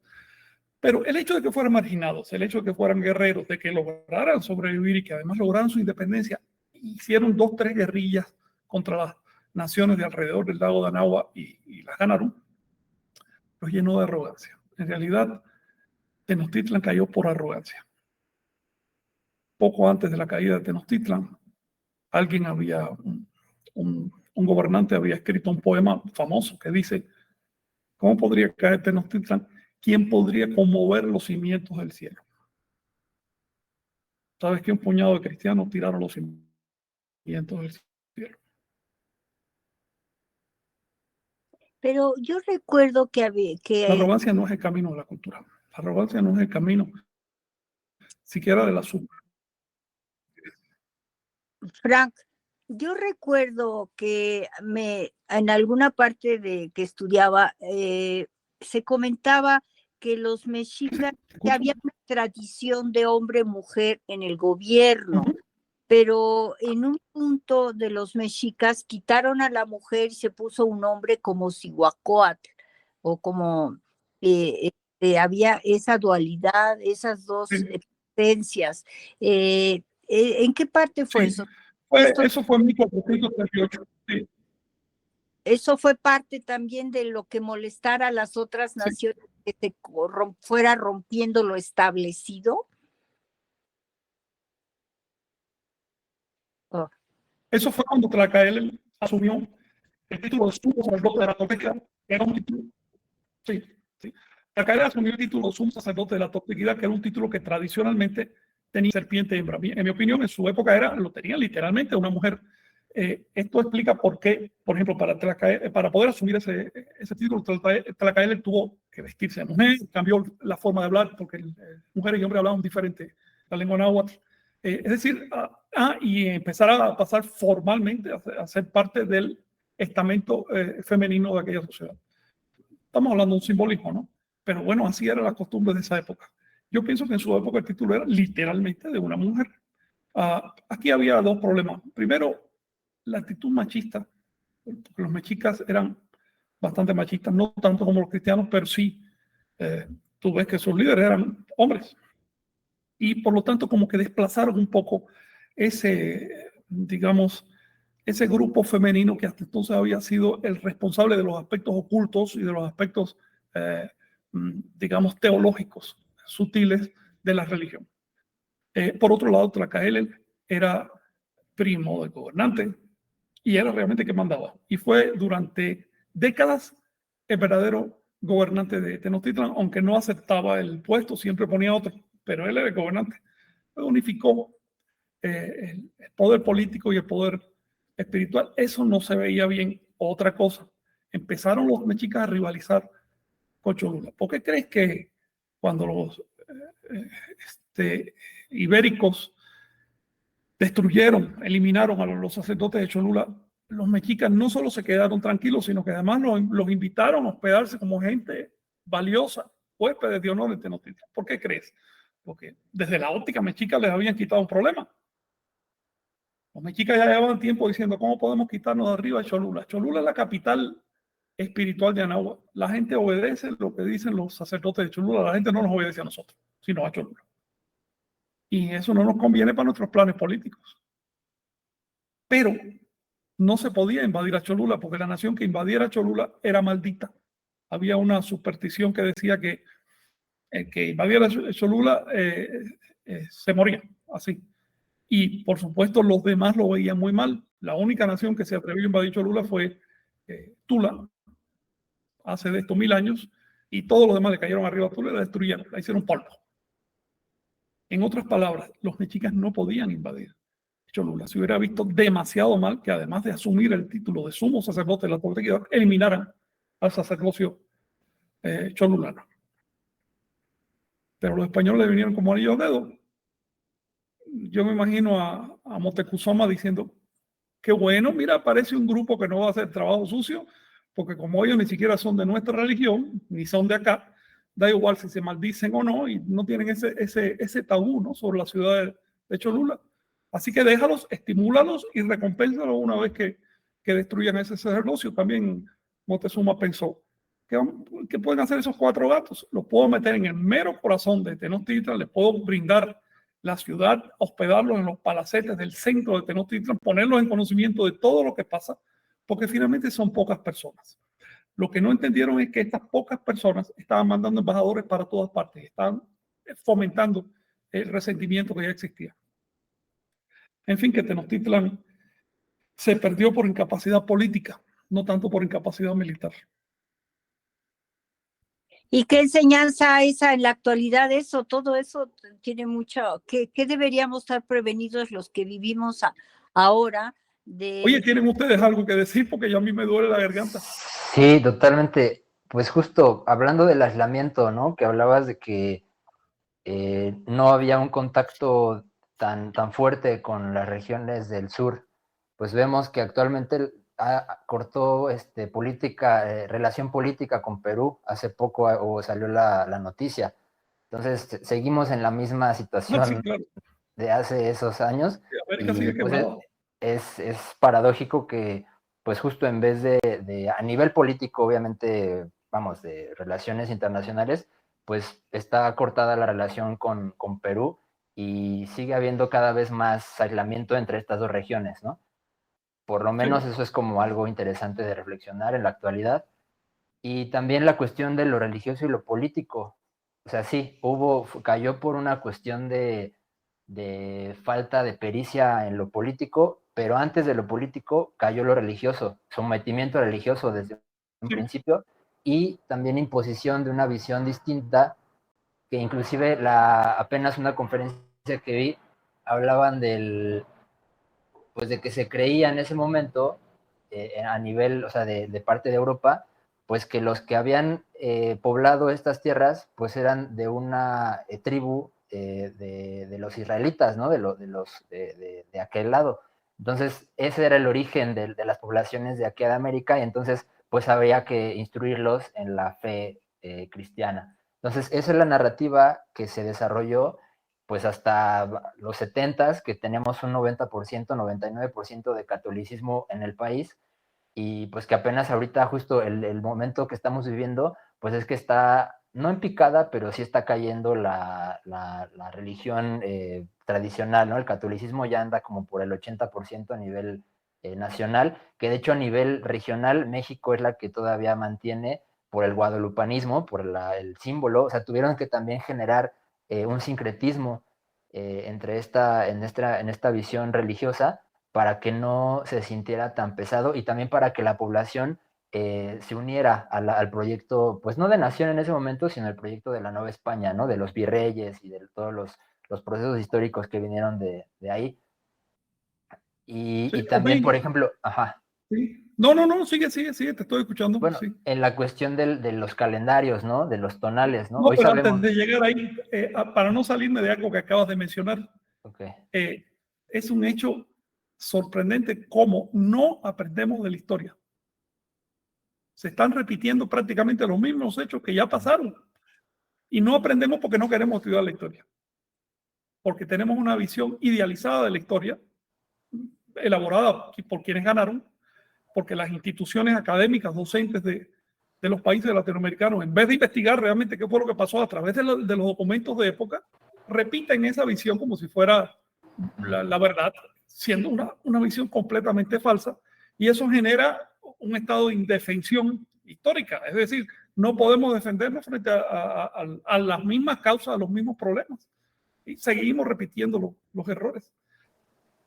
A: Pero el hecho de que fueran marginados, el hecho de que fueran guerreros, de que lograran sobrevivir y que además lograran su independencia, hicieron 2 o 3 guerrillas contra las naciones de alrededor del lago de Anáhuac y las ganaron, los llenó de arrogancia. En realidad, Tenochtitlan cayó por arrogancia. Poco antes de la caída de Tenochtitlan, alguien un gobernante había escrito un poema famoso que dice: ¿cómo podría caer Tenochtitlan? ¿Quién podría conmover los cimientos del cielo? ¿Sabes que un puñado de cristianos tiraron los cimientos del cielo?
B: Pero yo recuerdo que
A: La arrogancia no es el camino de la cultura. La arrogancia no es el camino siquiera de la suma.
B: Frank, yo recuerdo que en alguna parte de que estudiaba se comentaba que los mexicas, que había una tradición de hombre-mujer en el gobierno, pero en un punto de los mexicas quitaron a la mujer y se puso un hombre como Cihuacóatl, o como había esa dualidad, esas dos esencias. ¿En qué parte fue eso?
A: Eso fue en 1438. Sí.
B: Eso fue parte también de lo que molestara a las otras naciones, que se fuera rompiendo lo establecido.
A: Oh. Eso fue cuando Tlacael asumió el título de sumo sacerdote de la Toltequidad, que era un título. Sí. Tlacael asumió el título de sumo sacerdote de la Toltequidad, que era un título que tradicionalmente tenía serpiente hembra. En mi opinión, en su época lo tenía literalmente una mujer. Esto explica por qué, por ejemplo, para poder asumir ese título, Tlacael tuvo que vestirse de mujer, cambió la forma de hablar, porque mujeres y hombres hablaban diferente la lengua náhuatl. Es decir, y empezar a pasar formalmente a ser parte del estamento femenino de aquella sociedad. Estamos hablando de un simbolismo, ¿no? Pero bueno, así era la costumbre de esa época. Yo pienso que en su época el título era literalmente de una mujer. Aquí había dos problemas. Primero, la actitud machista. Porque los mexicas eran bastante machistas, no tanto como los cristianos, pero sí, tú ves que sus líderes eran hombres. Y por lo tanto, como que desplazaron un poco ese, digamos, ese grupo femenino que hasta entonces había sido el responsable de los aspectos ocultos y de los aspectos, digamos, teológicos, sutiles de la religión. Por otro lado, Tlacaelel era primo del gobernante y era realmente que mandaba. Y fue durante décadas el verdadero gobernante de Tenochtitlan, aunque no aceptaba el puesto, siempre ponía otro, pero él era el gobernante. Unificó el poder político y el poder espiritual. Eso no se veía bien. Otra cosa, empezaron los mexicas a rivalizar con Cholula. ¿Por qué crees que cuando los ibéricos destruyeron, eliminaron a los sacerdotes de Cholula, los mexicas no solo se quedaron tranquilos, sino que además los invitaron a hospedarse como gente valiosa, huéspedes de honor en Tenochtitlan? ¿Por qué crees? Porque desde la óptica mexica les habían quitado un problema. Los mexicas ya llevaban tiempo diciendo, ¿cómo podemos quitarnos de arriba de Cholula? Cholula es la capital espiritual de Anáhuac. La gente obedece lo que dicen los sacerdotes de Cholula. La gente no nos obedece a nosotros, sino a Cholula. Y eso no nos conviene para nuestros planes políticos. Pero no se podía invadir a Cholula porque la nación que invadiera Cholula era maldita. Había una superstición que decía que el que invadiera Cholula se moría, así. Y por supuesto los demás lo veían muy mal. La única nación que se atrevió a invadir Cholula fue Tula, hace de estos 1000 años, y todos los demás le cayeron arriba a Tula y la destruyeron, la hicieron polvo. En otras palabras, los mexicas no podían invadir Cholula. Se hubiera visto demasiado mal que además de asumir el título de sumo sacerdote de la Corte, eliminaran al sacerdocio cholulano. Pero los españoles le vinieron como anillos al dedo. Yo me imagino a Moctezuma diciendo, qué bueno, mira, aparece un grupo que no va a hacer trabajo sucio, porque como ellos ni siquiera son de nuestra religión, ni son de acá, da igual si se maldicen o no, y no tienen ese tabú, ¿no?, sobre la ciudad de Cholula. Así que déjalos, estimúlalos y recompénsalos una vez que destruyan ese sacerdocio. También Moctezuma pensó, ¿qué pueden hacer esos 4 gatos? Los puedo meter en el mero corazón de Tenochtitlan, les puedo brindar la ciudad, hospedarlos en los palacetes del centro de Tenochtitlan, ponerlos en conocimiento de todo lo que pasa, porque finalmente son pocas personas. Lo que no entendieron es que estas pocas personas estaban mandando embajadores para todas partes, estaban fomentando el resentimiento que ya existía. En fin, que Tenochtitlan se perdió por incapacidad política, no tanto por incapacidad militar.
B: ¿Y qué enseñanza esa en la actualidad? Eso, todo eso tiene mucho, ¿qué deberíamos estar prevenidos los que vivimos ahora?
A: Oye, ¿tienen ustedes algo que decir? Porque ya a mí me duele la garganta.
C: Sí, totalmente. Pues justo hablando del aislamiento, ¿no? Que hablabas de que no había un contacto tan fuerte con las regiones del sur. Pues vemos que actualmente cortó relación política con Perú. Hace poco salió la noticia. Entonces seguimos en la misma situación
A: sí, claro,
C: de hace esos años.
A: América sigue
C: pues es paradójico que pues justo en vez de a nivel político, obviamente, vamos, de relaciones internacionales, pues está cortada la relación con Perú y sigue habiendo cada vez más aislamiento entre estas dos regiones, ¿no? Por lo menos eso es como algo interesante de reflexionar en la actualidad. Y también la cuestión de lo religioso y lo político. O sea, sí, cayó por una cuestión de falta de pericia en lo político, pero antes de lo político cayó lo religioso, sometimiento religioso desde un principio y también imposición de una visión distinta, que inclusive apenas una conferencia que vi hablaban pues de que se creía en ese momento a nivel, o sea, de parte de Europa, pues que los que habían poblado estas tierras pues eran de una tribu de los israelitas, ¿no? De aquel lado. Entonces, ese era el origen de las poblaciones de aquí de América, y entonces, pues había que instruirlos en la fe cristiana. Entonces, esa es la narrativa que se desarrolló pues hasta los 70s, que teníamos un 90%, 99% de catolicismo en el país, y pues que apenas ahorita justo el momento que estamos viviendo, pues es que está, no en picada, pero sí está cayendo la religión tradicional, ¿no? El catolicismo ya anda como por el 80% a nivel nacional, que de hecho a nivel regional México es la que todavía mantiene por el guadalupanismo, por el símbolo. O sea, tuvieron que también generar un sincretismo entre en esta visión religiosa, para que no se sintiera tan pesado, y también para que la población se uniera al proyecto, pues no de nación en ese momento, sino el proyecto de la Nueva España, ¿no? De los virreyes y de todos los procesos históricos que vinieron de ahí. Y,
A: Sí,
C: y también, por ejemplo, ajá.
A: Sí. No, sigue, te estoy escuchando.
C: Bueno,
A: sí.
C: En la cuestión de los calendarios, ¿no? De los tonales, ¿no?
A: No,
C: Hoy
A: pero
C: sabemos...
A: antes de llegar ahí, para no salirme de algo que acabas de mencionar,
C: Okay.
A: Es un hecho sorprendente cómo no aprendemos de la historia. Se están repitiendo prácticamente los mismos hechos que ya pasaron. Y no aprendemos porque no queremos estudiar la historia. Porque tenemos una visión idealizada de la historia, elaborada por quienes ganaron, porque las instituciones académicas, docentes de los países latinoamericanos, en vez de investigar realmente qué fue lo que pasó a través de los documentos de época, repiten esa visión como si fuera la verdad, siendo una visión completamente falsa, y eso genera un estado de indefensión histórica. Es decir, no podemos defendernos frente a las mismas causas, a los mismos problemas, y seguimos repitiendo los errores.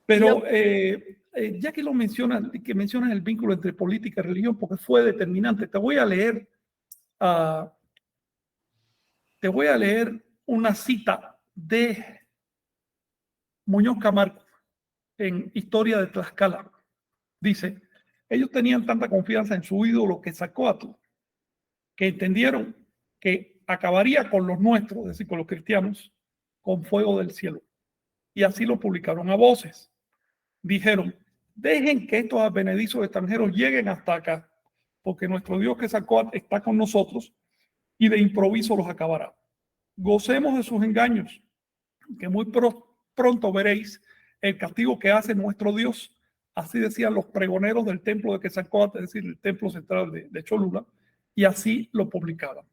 A: Pero ya que mencionas el vínculo entre política y religión, porque fue determinante, te voy a leer una cita de Muñoz Camargo en Historia de Tlaxcala. Dice: ellos tenían tanta confianza en su ídolo Quetzalcóatl que entendieron que acabaría con los nuestros, es decir, con los cristianos, con fuego del cielo. Y así lo publicaron a voces. Dijeron: dejen que estos advenedizos extranjeros lleguen hasta acá, porque nuestro Dios Quetzalcóatl está con nosotros y de improviso los acabará. Gocemos de sus engaños, que muy pronto veréis el castigo que hace nuestro Dios. Así decían los pregoneros del templo de Quetzalcóatl, es decir, el templo central de Cholula, y así lo publicaban.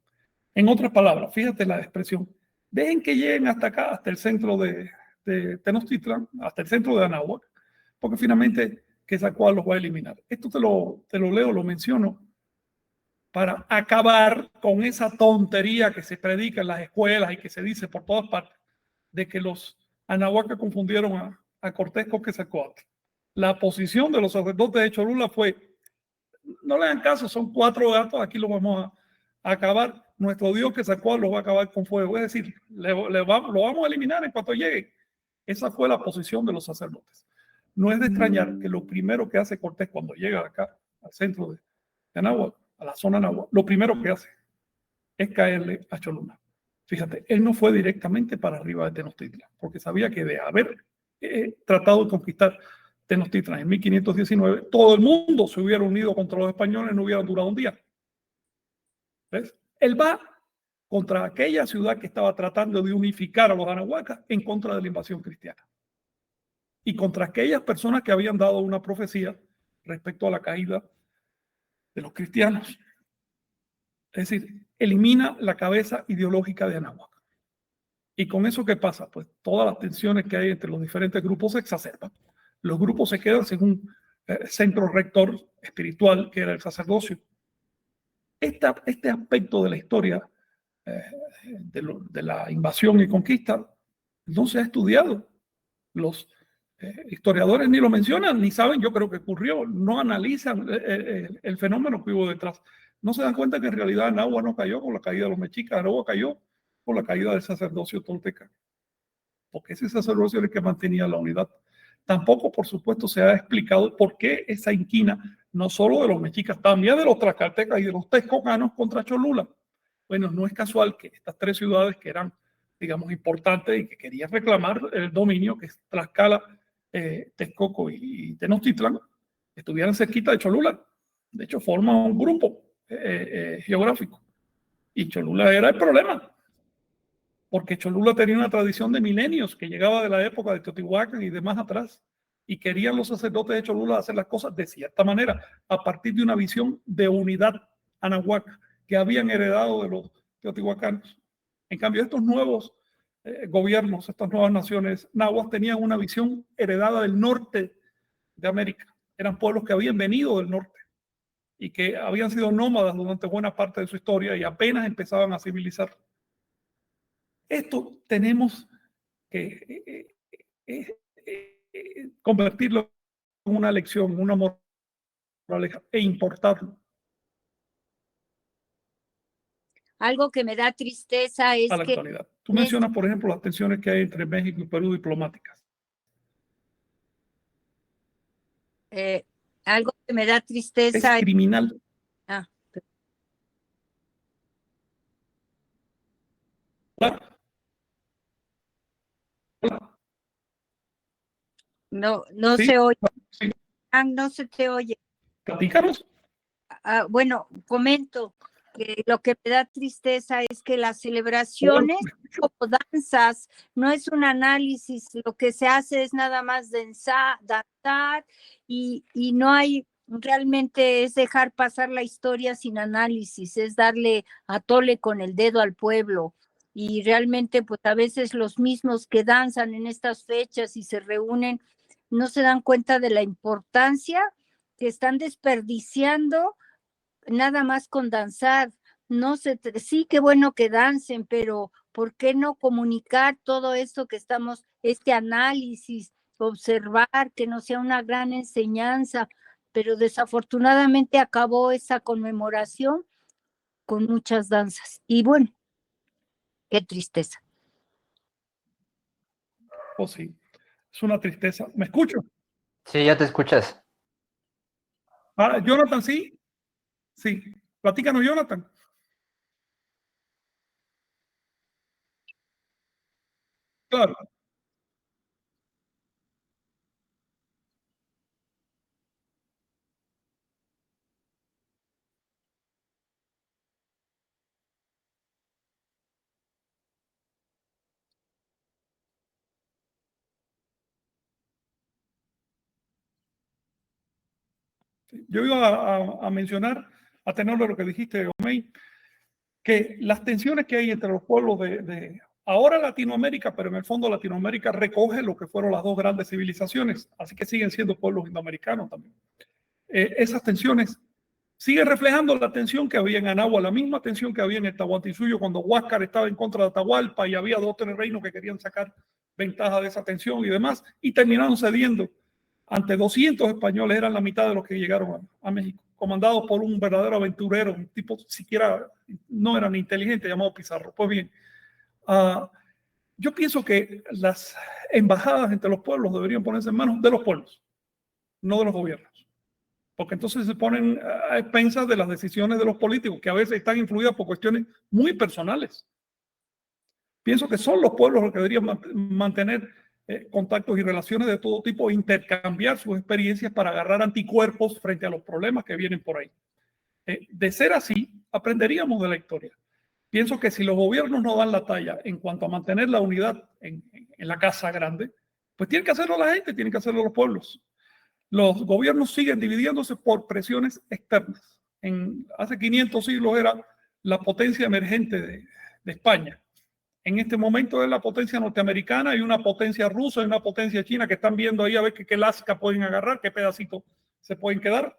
A: En otras palabras, fíjate la expresión: dejen que lleguen hasta acá, hasta el centro de Tenochtitlan, hasta el centro de Anáhuac, porque finalmente Quetzalcóatl los va a eliminar. Esto te lo leo, lo menciono, para acabar con esa tontería que se predica en las escuelas y que se dice por todas partes, de que los anahuacas confundieron a Cortés con Quetzalcóatl. La posición de los sacerdotes de Cholula fue: no le hagan caso, son 4 gatos, aquí lo vamos a acabar. Nuestro Dios Quetzalcóatl los va a acabar con fuego, es decir, lo vamos a eliminar en cuanto llegue. Esa fue la posición de los sacerdotes. No es de extrañar que lo primero que hace Cortés cuando llega acá, al centro de Anáhuac, a la zona Anáhuac, lo primero que hace es caerle a Cholula. Fíjate, él no fue directamente para arriba de Tenochtitlan, porque sabía que de haber tratado de conquistar Tenochtitlan en 1519, todo el mundo se hubiera unido contra los españoles, no hubiera durado un día. ¿Ves? Él va contra aquella ciudad que estaba tratando de unificar a los anahuacas en contra de la invasión cristiana. Y contra aquellas personas que habían dado una profecía respecto a la caída de los cristianos. Es decir, elimina la cabeza ideológica de Anáhuac. ¿Y con eso qué pasa? Pues todas las tensiones que hay entre los diferentes grupos se exacerban. Los grupos se quedan sin un centro rector espiritual, que era el sacerdocio. Este aspecto de la historia de la invasión y conquista no se ha estudiado. Los historiadores ni lo mencionan, ni saben, yo creo que ocurrió, no analizan el fenómeno que hubo detrás. No se dan cuenta que en realidad Anáhuac no cayó con la caída de los mexicas, Anáhuac cayó por la caída del sacerdocio tolteca, porque ese sacerdocio era el que mantenía la unidad. Tampoco, por supuesto, se ha explicado por qué esa inquina, no solo de los mexicas, también de los tlaxcaltecas y de los texcocanos contra Cholula. Bueno, no es casual que estas 3 ciudades que eran digamos, importante y que quería reclamar el dominio, que es Tlaxcala, Texcoco y Tenochtitlán, estuvieran cerquita de Cholula. De hecho, forman un grupo geográfico. Y Cholula era el problema, porque Cholula tenía una tradición de milenios que llegaba de la época de Teotihuacán y demás atrás. Y querían los sacerdotes de Cholula hacer las cosas de cierta manera, a partir de una visión de unidad anahuac que habían heredado de los teotihuacanos. En cambio, estos nuevos gobiernos, estas nuevas naciones nahuas tenían una visión heredada del norte de América. Eran pueblos que habían venido del norte y que habían sido nómadas durante buena parte de su historia y apenas empezaban a civilizar. Esto tenemos que convertirlo en una lección, una moraleja e importarlo.
B: Algo que me da tristeza es
A: a la
B: que...
A: actualidad. Tú mencionas, por ejemplo, las tensiones que hay entre México y Perú diplomáticas.
B: Algo que me da tristeza
A: es criminal. Claro.
B: No
A: ¿Sí?
B: se oye.
A: Sí.
B: No se te oye.
A: Platícanos.
B: Bueno, comento que lo que me da tristeza es que las celebraciones como danzas no es un análisis, lo que se hace es nada más danzar y no hay, realmente es dejar pasar la historia sin análisis, es darle a tole con el dedo al pueblo. Y realmente, pues a veces los mismos que danzan en estas fechas y se reúnen no se dan cuenta de la importancia que están desperdiciando nada más con danzar. No sé, sí, qué bueno que dancen, pero ¿por qué no comunicar todo esto que estamos, este análisis, observar, que no sea una gran enseñanza? Pero desafortunadamente acabó esa conmemoración con muchas danzas. Y bueno, qué tristeza.
A: Oh, sí, es una tristeza. ¿Me escucho?
C: Sí, ya te escuchas.
A: Jonathan, sí. Sí. Platícanos, Jonathan. Claro. Yo iba a mencionar, a tener lo que dijiste, Omey, que las tensiones que hay entre los pueblos de ahora Latinoamérica, pero en el fondo Latinoamérica recoge lo que fueron las dos grandes civilizaciones, así que siguen siendo pueblos indoamericanos también. Esas tensiones siguen reflejando la tensión que había en Anagua, la misma tensión que había en el Tahuantinsuyo cuando Huáscar estaba en contra de Atahualpa y había dos o tres reinos que querían sacar ventaja de esa tensión y demás, y terminaron cediendo ante 200 españoles, eran la mitad de los que llegaron a México, comandados por un verdadero aventurero, un tipo siquiera no era ni inteligente, llamado Pizarro. Pues bien, yo pienso que las embajadas entre los pueblos deberían ponerse en manos de los pueblos, no de los gobiernos, porque entonces se ponen a expensas de las decisiones de los políticos, que a veces están influidas por cuestiones muy personales. Pienso que son los pueblos los que deberían mantener contactos y relaciones de todo tipo, intercambiar sus experiencias para agarrar anticuerpos frente a los problemas que vienen por ahí. De ser así, aprenderíamos de la historia. Pienso que si los gobiernos no dan la talla en cuanto a mantener la unidad en la casa grande, pues tienen que hacerlo la gente, tienen que hacerlo los pueblos. Los gobiernos siguen dividiéndose por presiones externas. Hace 500 siglos era la potencia emergente de España. En este momento es la potencia norteamericana y una potencia rusa y una potencia china que están viendo ahí a ver qué lasca pueden agarrar, qué pedacito se pueden quedar.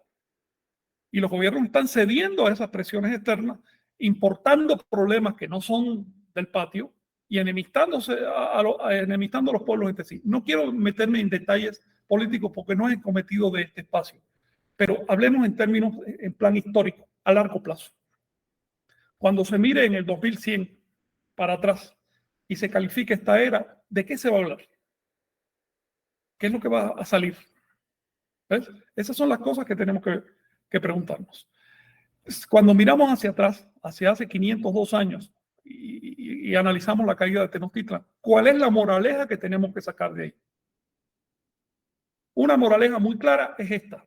A: Y los gobiernos están cediendo a esas presiones externas, importando problemas que no son del patio y enemistando a los pueblos entre sí. No quiero meterme en detalles políticos porque no es el cometido de este espacio, pero hablemos en términos, en plan histórico, a largo plazo. Cuando se mire en el 2100 para atrás y se califique esta era, ¿de qué se va a hablar? ¿Qué es lo que va a salir? ¿Ves? Esas son las cosas que tenemos que preguntarnos. Cuando miramos hacia atrás, hacia hace 502 años, y analizamos la caída de Tenochtitlan. ¿Cuál es la moraleja que tenemos que sacar de ahí? Una moraleja muy clara es esta.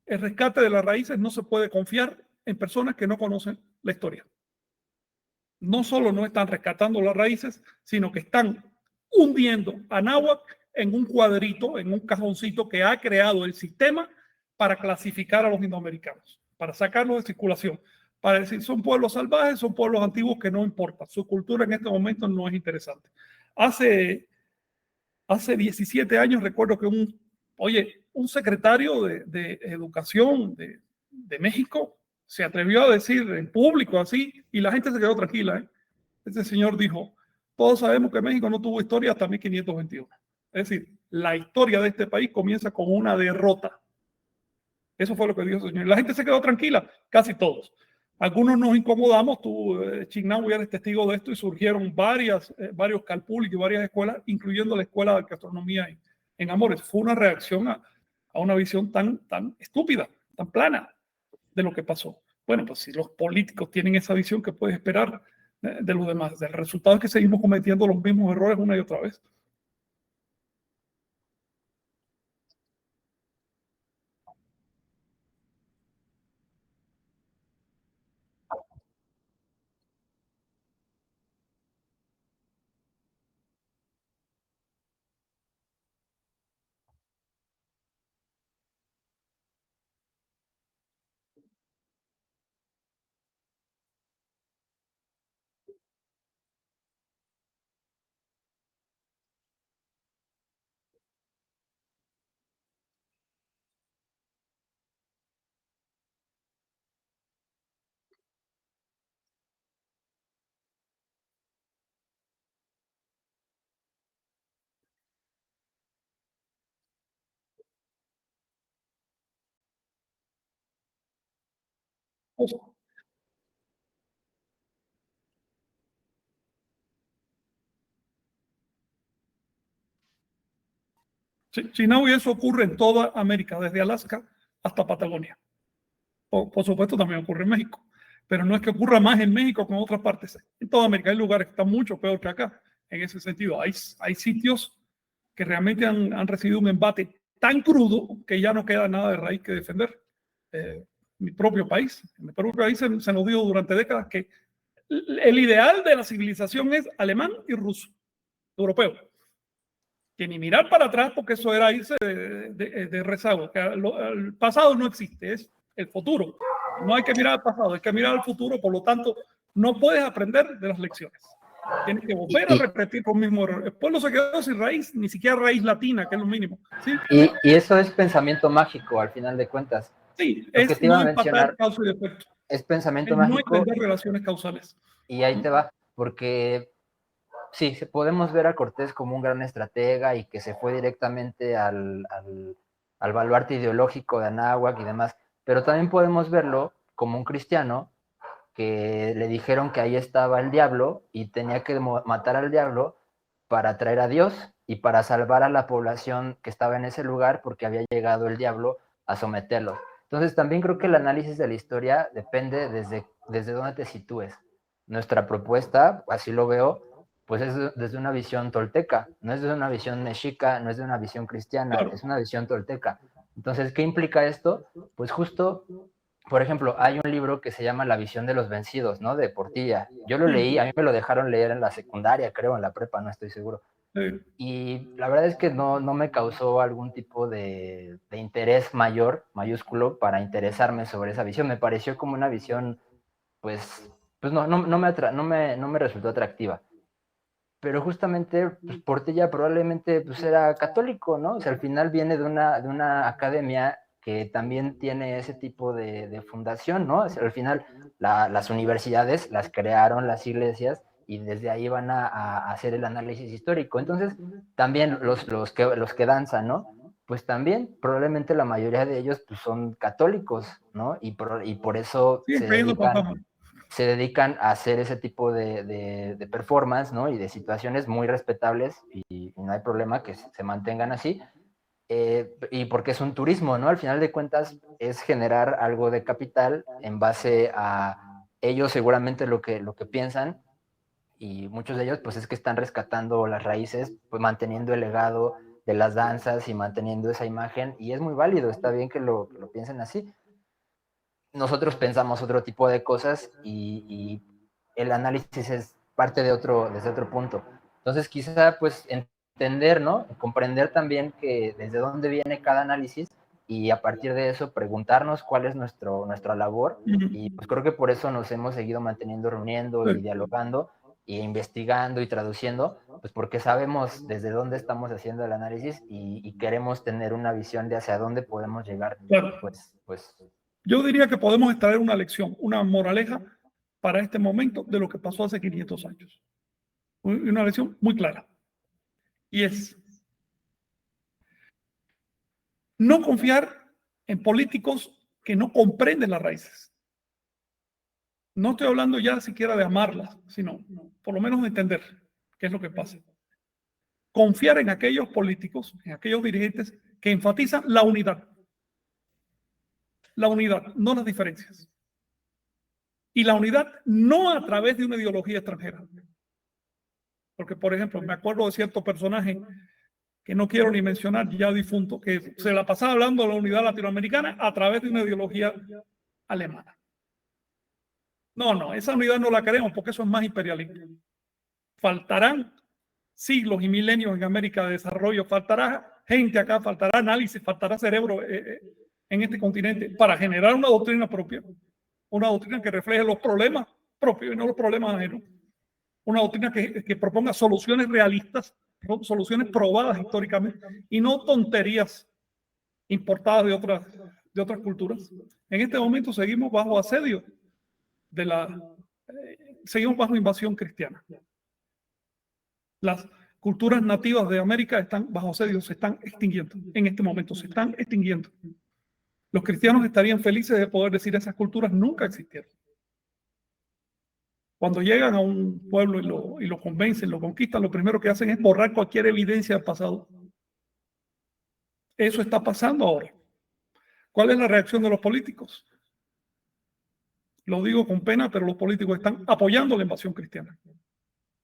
A: El rescate de las raíces no se puede confiar en personas que no conocen la historia. No solo no están rescatando las raíces, sino que están hundiendo a Náhuatl en un cuadrito, en un cajoncito que ha creado el sistema para clasificar a los indoamericanos, para sacarlos de circulación, para decir son pueblos salvajes, son pueblos antiguos que no importa. Su cultura en este momento no es interesante. Hace 17 años recuerdo que un secretario de Educación de México se atrevió a decir en público así, y la gente se quedó tranquila. Ese señor dijo, todos sabemos que México no tuvo historia hasta 1521. Es decir, la historia de este país comienza con una derrota. Eso fue lo que dijo el señor. La gente se quedó tranquila, casi todos. Algunos nos incomodamos, tú, Chignau, eres testigo de esto, y surgieron varios calpul y varias escuelas, incluyendo la escuela de gastronomía en Amores. Fue una reacción a una visión tan estúpida, tan plana de lo que pasó. Bueno, pues si los políticos tienen esa visión, ¿qué puedes esperar de los demás? El resultado es que seguimos cometiendo los mismos errores una y otra vez. Chignau, y eso ocurre en toda América, desde Alaska hasta Patagonia. Por supuesto, también ocurre en México, pero no es que ocurra más en México que en otras partes. En toda América hay lugares que están mucho peor que acá, en ese sentido. Hay sitios que realmente han recibido un embate tan crudo que ya no queda nada de raíz que defender. Mi propio país se nos dijo durante décadas que el ideal de la civilización es alemán y ruso, europeo. Que ni mirar para atrás, porque eso era irse de rezago. Que el pasado no existe, es el futuro. No hay que mirar al pasado, hay que mirar al futuro. Por lo tanto, no puedes aprender de las lecciones. Tienes que volver a repetir con el mismo error. El pueblo se quedó sin raíz, ni siquiera raíz latina, que es lo mínimo. ¿Sí?
C: Y eso es pensamiento mágico, al final de cuentas.
A: Sí, es no empatar causa y efecto.
C: Es pensamiento mágico.
A: No entender relaciones causales.
C: Y ahí te va, porque sí, podemos ver a Cortés como un gran estratega y que se fue directamente al baluarte ideológico de Anáhuac y demás, pero también podemos verlo como un cristiano que le dijeron que ahí estaba el diablo y tenía que matar al diablo para traer a Dios y para salvar a la población que estaba en ese lugar porque había llegado el diablo a someterlos. Entonces también creo que el análisis de la historia depende desde dónde te sitúes. Nuestra propuesta, así lo veo, pues es desde una visión tolteca, no es desde una visión mexica, no es de una visión cristiana, es una visión tolteca. Entonces, ¿qué implica esto? Pues justo, por ejemplo, hay un libro que se llama La visión de los vencidos, ¿no? De Portilla. Yo lo leí, a mí me lo dejaron leer en la secundaria, creo, en la prepa, no estoy seguro. Y la verdad es que no me causó algún tipo de interés mayúsculo, para interesarme sobre esa visión. Me pareció como una visión, pues no me resultó atractiva. Pero justamente pues, Portilla probablemente pues, era católico, ¿no? O sea, al final viene de una academia que también tiene ese tipo de fundación, ¿no? O sea, al final las universidades las crearon las iglesias y desde ahí van a hacer el análisis histórico. Entonces, también los que danzan, ¿no? Pues también probablemente la mayoría de ellos pues, son católicos, ¿no? Y por eso
A: sí,
C: se dedican a hacer ese tipo de performance, ¿no? Y de situaciones muy respetables y no hay problema que se mantengan así. Y porque es un turismo, ¿no? Al final de cuentas es generar algo de capital en base a ellos seguramente lo que piensan, y muchos de ellos pues es que están rescatando las raíces, pues manteniendo el legado de las danzas y manteniendo esa imagen, y es muy válido, está bien que lo piensen así. Nosotros pensamos otro tipo de cosas y el análisis es parte desde otro punto. Entonces quizá pues entender, ¿no? Comprender también que desde dónde viene cada análisis y a partir de eso preguntarnos cuál es nuestra labor, y pues creo que por eso nos hemos seguido manteniendo, reuniendo y dialogando e investigando y traduciendo, pues porque sabemos desde dónde estamos haciendo el análisis y queremos tener una visión de hacia dónde podemos llegar.
A: Claro.
C: Pues
A: yo diría que podemos extraer una lección, una moraleja para este momento de lo que pasó hace 500 años. Una lección muy clara. Y es no confiar en políticos que no comprenden las raíces. No estoy hablando ya siquiera de amarlas, sino por lo menos de entender qué es lo que pasa. Confiar en aquellos políticos, en aquellos dirigentes que enfatizan la unidad. La unidad, no las diferencias. Y la unidad no a través de una ideología extranjera. Porque, por ejemplo, me acuerdo de cierto personaje que no quiero ni mencionar, ya difunto, que se la pasaba hablando de la unidad latinoamericana a través de una ideología alemana. No, esa unidad no la queremos porque eso es más imperialismo. Faltarán siglos y milenios en América de desarrollo, faltará gente acá, faltará análisis, faltará cerebro en este continente para generar una doctrina propia, una doctrina que refleje los problemas propios y no los problemas ajenos, una doctrina que proponga soluciones realistas, soluciones probadas históricamente y no tonterías importadas de otras culturas. En este momento seguimos bajo asedio seguimos bajo invasión cristiana. Las culturas nativas de América están bajo asedio, se están extinguiendo. En este momento se están extinguiendo. Los cristianos estarían felices de poder decir esas culturas nunca existieron. Cuando llegan a un pueblo y lo convencen, lo conquistan, lo primero que hacen es borrar cualquier evidencia del pasado. Eso está pasando ahora. ¿Cuál es la reacción de los políticos? Lo digo con pena, pero los políticos están apoyando la invasión cristiana.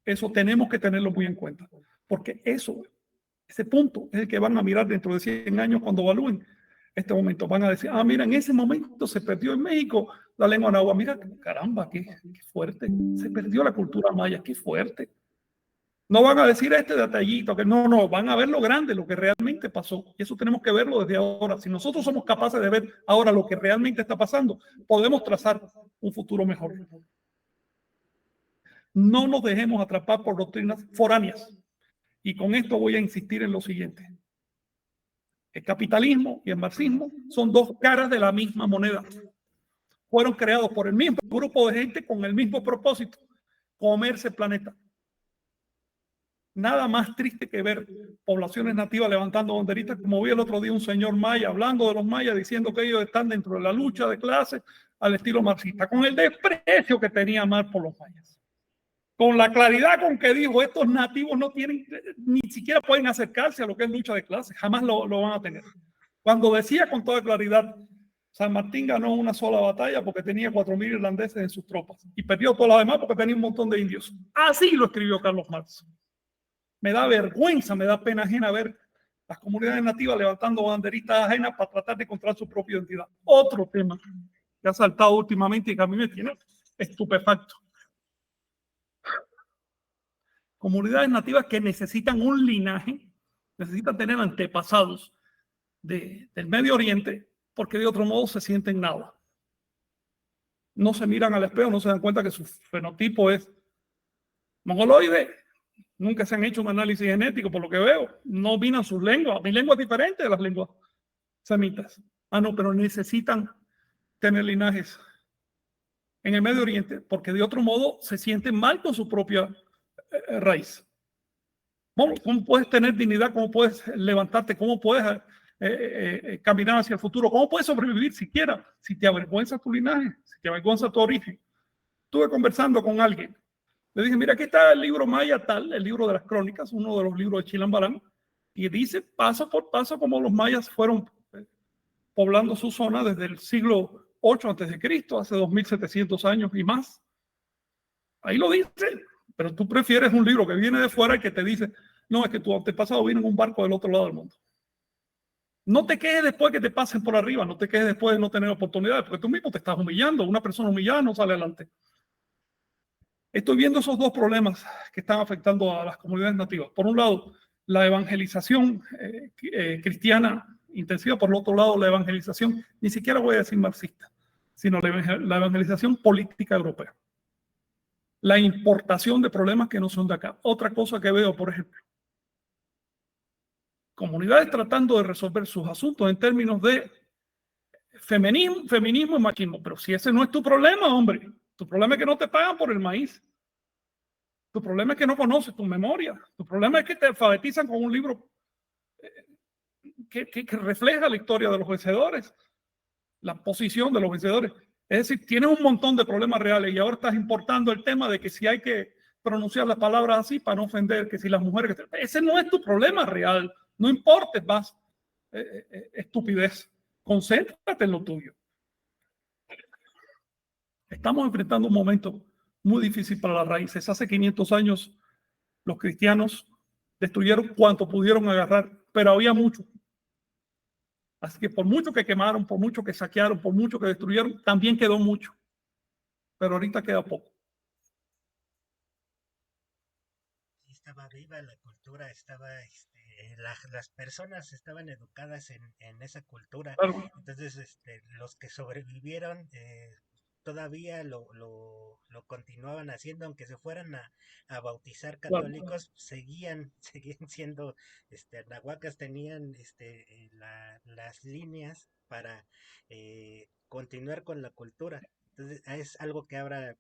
A: Eso tenemos que tenerlo muy en cuenta, porque ese punto es el que van a mirar dentro de 100 años cuando evalúen este momento. Van a decir, mira, en ese momento se perdió en México la lengua náhuatl. Mira, caramba, qué fuerte. Se perdió la cultura maya, qué fuerte. No van a decir este detallito, que no, van a ver lo grande, lo que realmente pasó. Y eso tenemos que verlo desde ahora. Si nosotros somos capaces de ver ahora lo que realmente está pasando, podemos trazar un futuro mejor. No nos dejemos atrapar por doctrinas foráneas. Y con esto voy a insistir en lo siguiente. El capitalismo y el marxismo son dos caras de la misma moneda. Fueron creados por el mismo grupo de gente con el mismo propósito, comerse el planeta. Nada más triste que ver poblaciones nativas levantando banderitas, como vi el otro día un señor maya hablando de los mayas, diciendo que ellos están dentro de la lucha de clases al estilo marxista, con el desprecio que tenía Marx por los mayas. Con la claridad con que dijo, estos nativos no tienen, ni siquiera pueden acercarse a lo que es lucha de clases, jamás lo van a tener. Cuando decía con toda claridad, San Martín ganó una sola batalla porque tenía 4.000 irlandeses en sus tropas y perdió todas las demás porque tenía un montón de indios. Así lo escribió Carlos Marx. Me da vergüenza, me da pena ajena ver las comunidades nativas levantando banderitas ajenas para tratar de encontrar su propia identidad. Otro tema que ha saltado últimamente y que a mí me tiene estupefacto. Comunidades nativas que necesitan un linaje, necesitan tener antepasados del Medio Oriente, porque de otro modo se sienten nada. No se miran al espejo, no se dan cuenta que su fenotipo es mongoloide. Nunca se han hecho un análisis genético, por lo que veo. No dominan sus lenguas. Mi lengua es diferente de las lenguas semitas. No, pero necesitan tener linajes en el Medio Oriente, porque de otro modo se sienten mal con su propia raíz. ¿Cómo puedes tener dignidad? ¿Cómo puedes levantarte? ¿Cómo puedes caminar hacia el futuro? ¿Cómo puedes sobrevivir siquiera si te avergüenza tu linaje, si te avergüenza tu origen? Estuve conversando con alguien. Le dije, mira, aquí está el libro maya tal, el libro de las crónicas, uno de los libros de Chilambalam, y dice paso por paso cómo los mayas fueron poblando su zona desde el siglo 8 a.C., hace 2700 años y más. Ahí lo dice, pero tú prefieres un libro que viene de fuera y que te dice, no, es que tu antepasado vino en un barco del otro lado del mundo. No te quejes después que te pasen por arriba, no te quejes después de no tener oportunidades, porque tú mismo te estás humillando. Una persona humillada no sale adelante. Estoy viendo esos dos problemas que están afectando a las comunidades nativas. Por un lado, la evangelización cristiana intensiva. Por el otro lado, la evangelización, ni siquiera voy a decir marxista, sino la evangelización política europea. La importación de problemas que no son de acá. Otra cosa que veo, por ejemplo, comunidades tratando de resolver sus asuntos en términos de feminismo y machismo. Pero si ese no es tu problema, hombre, tu problema es que no te pagan por el maíz. Tu problema es que no conoces tu memoria. Tu problema es que te alfabetizan con un libro que refleja la historia de los vencedores, la posición de los vencedores. Es decir, tienes un montón de problemas reales y ahora estás importando el tema de que si hay que pronunciar las palabras así para no ofender, que si las mujeres... Ese no es tu problema real. No importes más estupidez. Concéntrate en lo tuyo. Estamos enfrentando un momento muy difícil para las raíces. Hace 500 años los cristianos destruyeron cuanto pudieron agarrar, pero había mucho. Así que por mucho que quemaron, por mucho que saquearon, por mucho que destruyeron, también quedó mucho. Pero ahorita queda poco.
D: Estaba viva la cultura, estaba, las personas estaban educadas en esa cultura.
A: Claro.
D: Entonces, los que sobrevivieron todavía lo continuaban haciendo, aunque se fueran a bautizar católicos, seguían siendo anahuacas, tenían las líneas para continuar con la cultura. Entonces es algo que ahora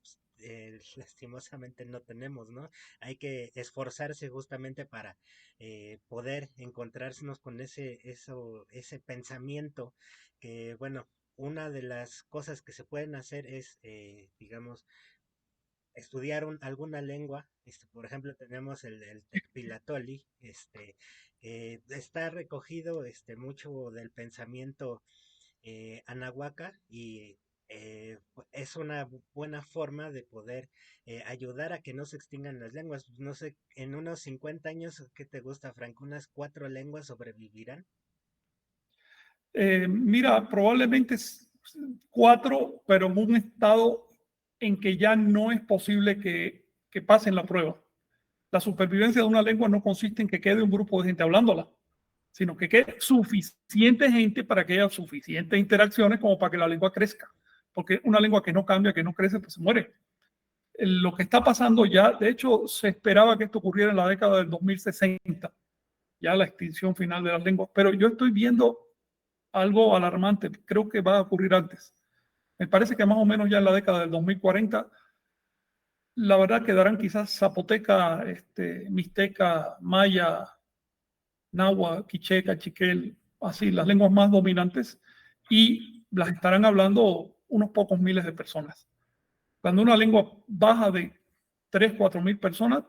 D: lastimosamente no tenemos, ¿no? Hay que esforzarse justamente para poder encontrarnos con ese pensamiento que, bueno, una de las cosas que se pueden hacer es, digamos, estudiar alguna lengua. Por ejemplo, tenemos el Tecpilatoli, está recogido mucho del pensamiento anahuaca y es una buena forma de poder ayudar a que no se extingan las lenguas. No sé, en unos 50 años, ¿qué te gusta, Frank? ¿Unas 4 lenguas sobrevivirán?
A: Mira, probablemente 4, pero en un estado en que ya no es posible que pasen la prueba. La supervivencia de una lengua no consiste en que quede un grupo de gente hablándola, sino que quede suficiente gente para que haya suficientes interacciones como para que la lengua crezca. Porque una lengua que no cambia, que no crece, pues se muere. Lo que está pasando ya, de hecho, se esperaba que esto ocurriera en la década del 2060, ya la extinción final de las lenguas, pero yo estoy viendo algo alarmante, creo que va a ocurrir antes. Me parece que más o menos ya en la década del 2040, la verdad quedarán quizás zapoteca, mixteca, maya, náhuatl, quiché, cachiquel, así, las lenguas más dominantes, y las estarán hablando unos pocos miles de personas. Cuando una lengua baja de 3, 4 mil personas,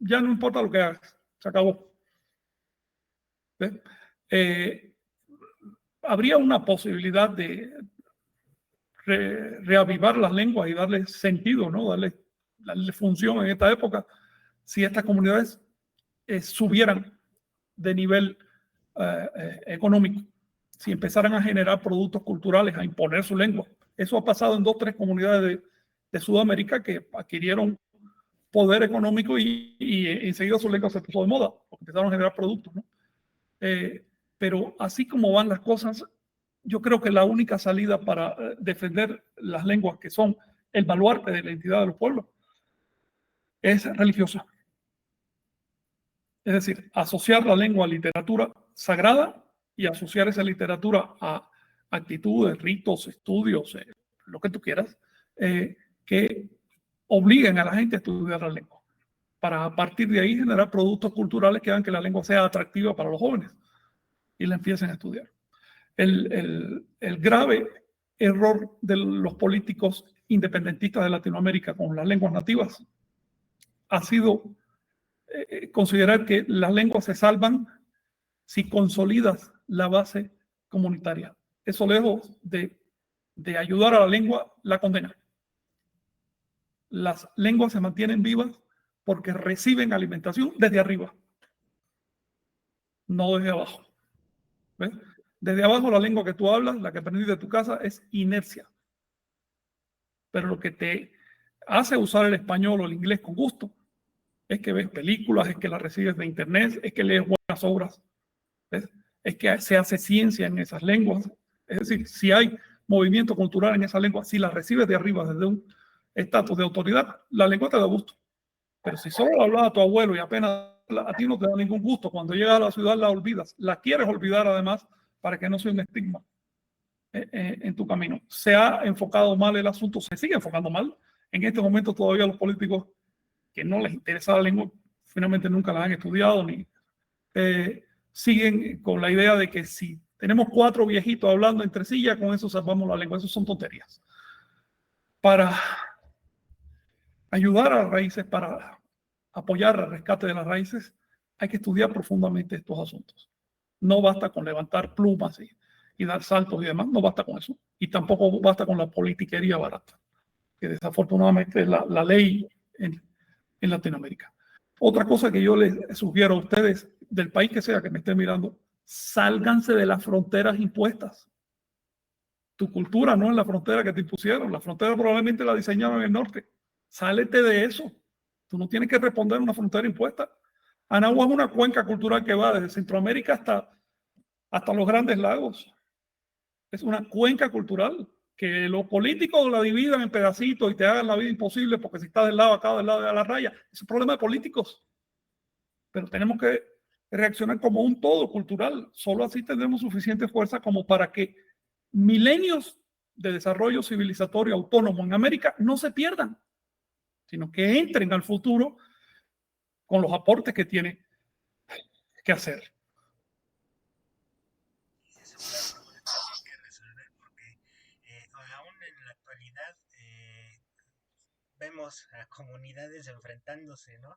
A: ya no importa lo que hagas, se acabó. Habría una posibilidad de reavivar las lenguas y darle sentido, ¿no? Darle función en esta época, si estas comunidades subieran de nivel económico, si empezaran a generar productos culturales, a imponer su lengua. Eso ha pasado en 2 o 3 comunidades de Sudamérica que adquirieron poder económico y enseguida su lengua se puso de moda, porque empezaron a generar productos, ¿no? Pero así como van las cosas, yo creo que la única salida para defender las lenguas que son el baluarte de la identidad de los pueblos es religiosa. Es decir, asociar la lengua a literatura sagrada y asociar esa literatura a actitudes, ritos, estudios, lo que tú quieras, que obliguen a la gente a estudiar la lengua, para a partir de ahí generar productos culturales que hagan que la lengua sea atractiva para los jóvenes y la empiecen a estudiar. El grave error de los políticos independentistas de Latinoamérica con las lenguas nativas ha sido considerar que las lenguas se salvan si consolidas la base comunitaria. Eso lejos de de ayudar a la lengua la condena. Las lenguas se mantienen vivas porque reciben alimentación desde arriba, no desde abajo. ¿Ves? Desde abajo la lengua que tú hablas, la que aprendiste de tu casa, es inercia. Pero lo que te hace usar el español o el inglés con gusto es que ves películas, es que las recibes de internet, es que lees buenas obras, ¿ves? Es que se hace ciencia en esas lenguas. Es decir, si hay movimiento cultural en esa lengua, si la recibes de arriba desde un estatus de autoridad, la lengua te da gusto. Pero si solo la hablaba tu abuelo y apenas a ti no te da ningún gusto, cuando llegas a la ciudad la olvidas, la quieres olvidar además para que no sea un estigma en tu camino. Se ha enfocado mal el asunto, se sigue enfocando mal. En este momento todavía los políticos que no les interesa la lengua, finalmente nunca la han estudiado, ni siguen con la idea de que si tenemos 4 viejitos hablando entre sí, ya con eso salvamos la lengua. Eso son tonterías. Para ayudar a las raíces, para apoyar el rescate de las raíces, hay que estudiar profundamente estos asuntos. No basta con levantar plumas y dar saltos y demás, no basta con eso. Y tampoco basta con la politiquería barata, que desafortunadamente es la ley en Latinoamérica. Otra cosa que yo les sugiero a ustedes, del país que sea que me estén mirando, sálganse de las fronteras impuestas. Tu cultura no es la frontera que te impusieron, la frontera probablemente la diseñaron en el norte. Sálete de eso. Tú no tienes que responder a una frontera impuesta. Anagua es una cuenca cultural que va desde Centroamérica hasta los Grandes Lagos. Es una cuenca cultural. Que los políticos la dividan en pedacitos y te hagan la vida imposible porque si estás del lado acá, del lado de la raya, es un problema de políticos. Pero tenemos que reaccionar como un todo cultural. Solo así tendremos suficiente fuerza como para que milenios de desarrollo civilizatorio autónomo en América no se pierdan, sino que entren al futuro con los aportes que tiene que hacer.
D: Aún en la actualidad vemos a comunidades enfrentándose, ¿no?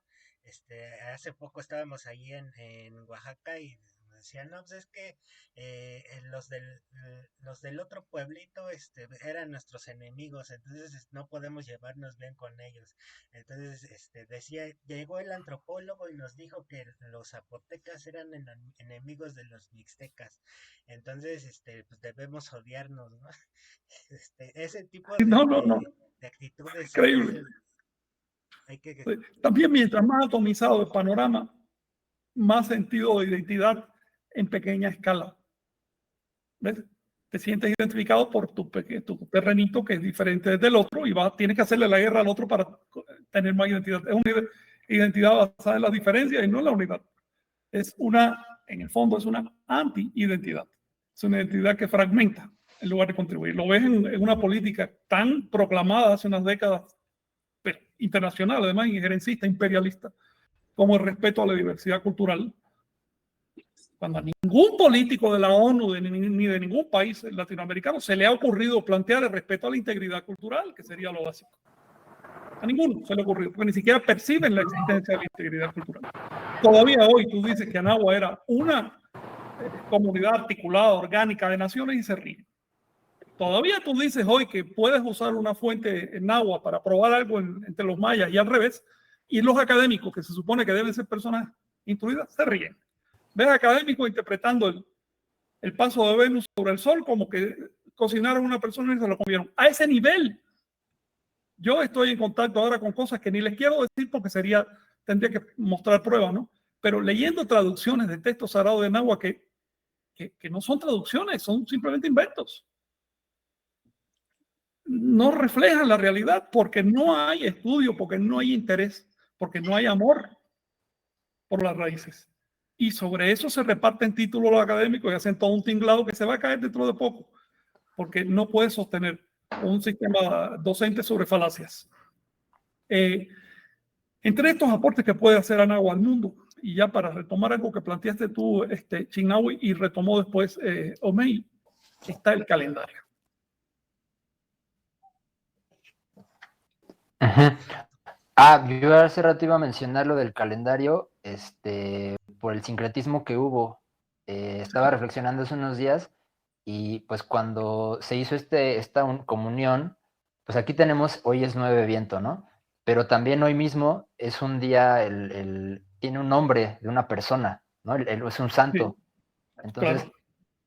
D: Hace poco estábamos ahí en Oaxaca y decían, no, pues es que los del otro pueblito eran nuestros enemigos, entonces no podemos llevarnos bien con ellos. Entonces decía, llegó el antropólogo y nos dijo que los zapotecas eran enemigos de los mixtecas, entonces pues debemos odiarnos, ¿no? Ese tipo de actitudes.
A: Increíble. También mientras más atomizado el panorama, más sentido de identidad en pequeña escala. ¿Ves? Te sientes identificado por tu terrenito que es diferente del otro y tienes que hacerle la guerra al otro para tener más identidad. Es una identidad basada en las diferencias y no en la unidad. En el fondo es una anti-identidad. Es una identidad que fragmenta en lugar de contribuir. Lo ves en una política tan proclamada hace unas décadas, pero internacional, además injerencista, imperialista, como el respeto a la diversidad cultural. Cuando a ningún político de la ONU ni de ningún país latinoamericano se le ha ocurrido plantear el respeto a la integridad cultural, que sería lo básico. A ninguno se le ha ocurrido, porque ni siquiera perciben la existencia de la integridad cultural. Todavía hoy tú dices que Anagua era una comunidad articulada, orgánica de naciones y se ríen. Todavía tú dices hoy que puedes usar una fuente en agua para probar algo entre los mayas y al revés, y los académicos, que se supone que deben ser personas instruidas, se ríen. Ves académicos interpretando el paso de Venus sobre el Sol como que cocinaron a una persona y se lo comieron. A ese nivel. Yo estoy en contacto ahora con cosas que ni les quiero decir porque tendría que mostrar pruebas, ¿no? Pero leyendo traducciones de textos sagrados de Nahua que no son traducciones, son simplemente inventos. No reflejan la realidad porque no hay estudio, porque no hay interés, porque no hay amor por las raíces. Y sobre eso se reparten títulos los académicos y hacen todo un tinglado que se va a caer dentro de poco, porque no puede sostener un sistema docente sobre falacias. Entre estos aportes que puede hacer Anagua al mundo, y ya para retomar algo que planteaste tú, Chinawi, y retomó después Omey, está el calendario.
C: Yo hace rato iba a mencionar lo del calendario, por el sincretismo que hubo. Estaba reflexionando hace unos días Y pues cuando se hizo esta comunión, pues aquí tenemos, hoy es 9 Viento, ¿no? Pero también hoy mismo es un día, tiene un nombre de una persona, ¿no? Es un santo. Entonces,
A: claro.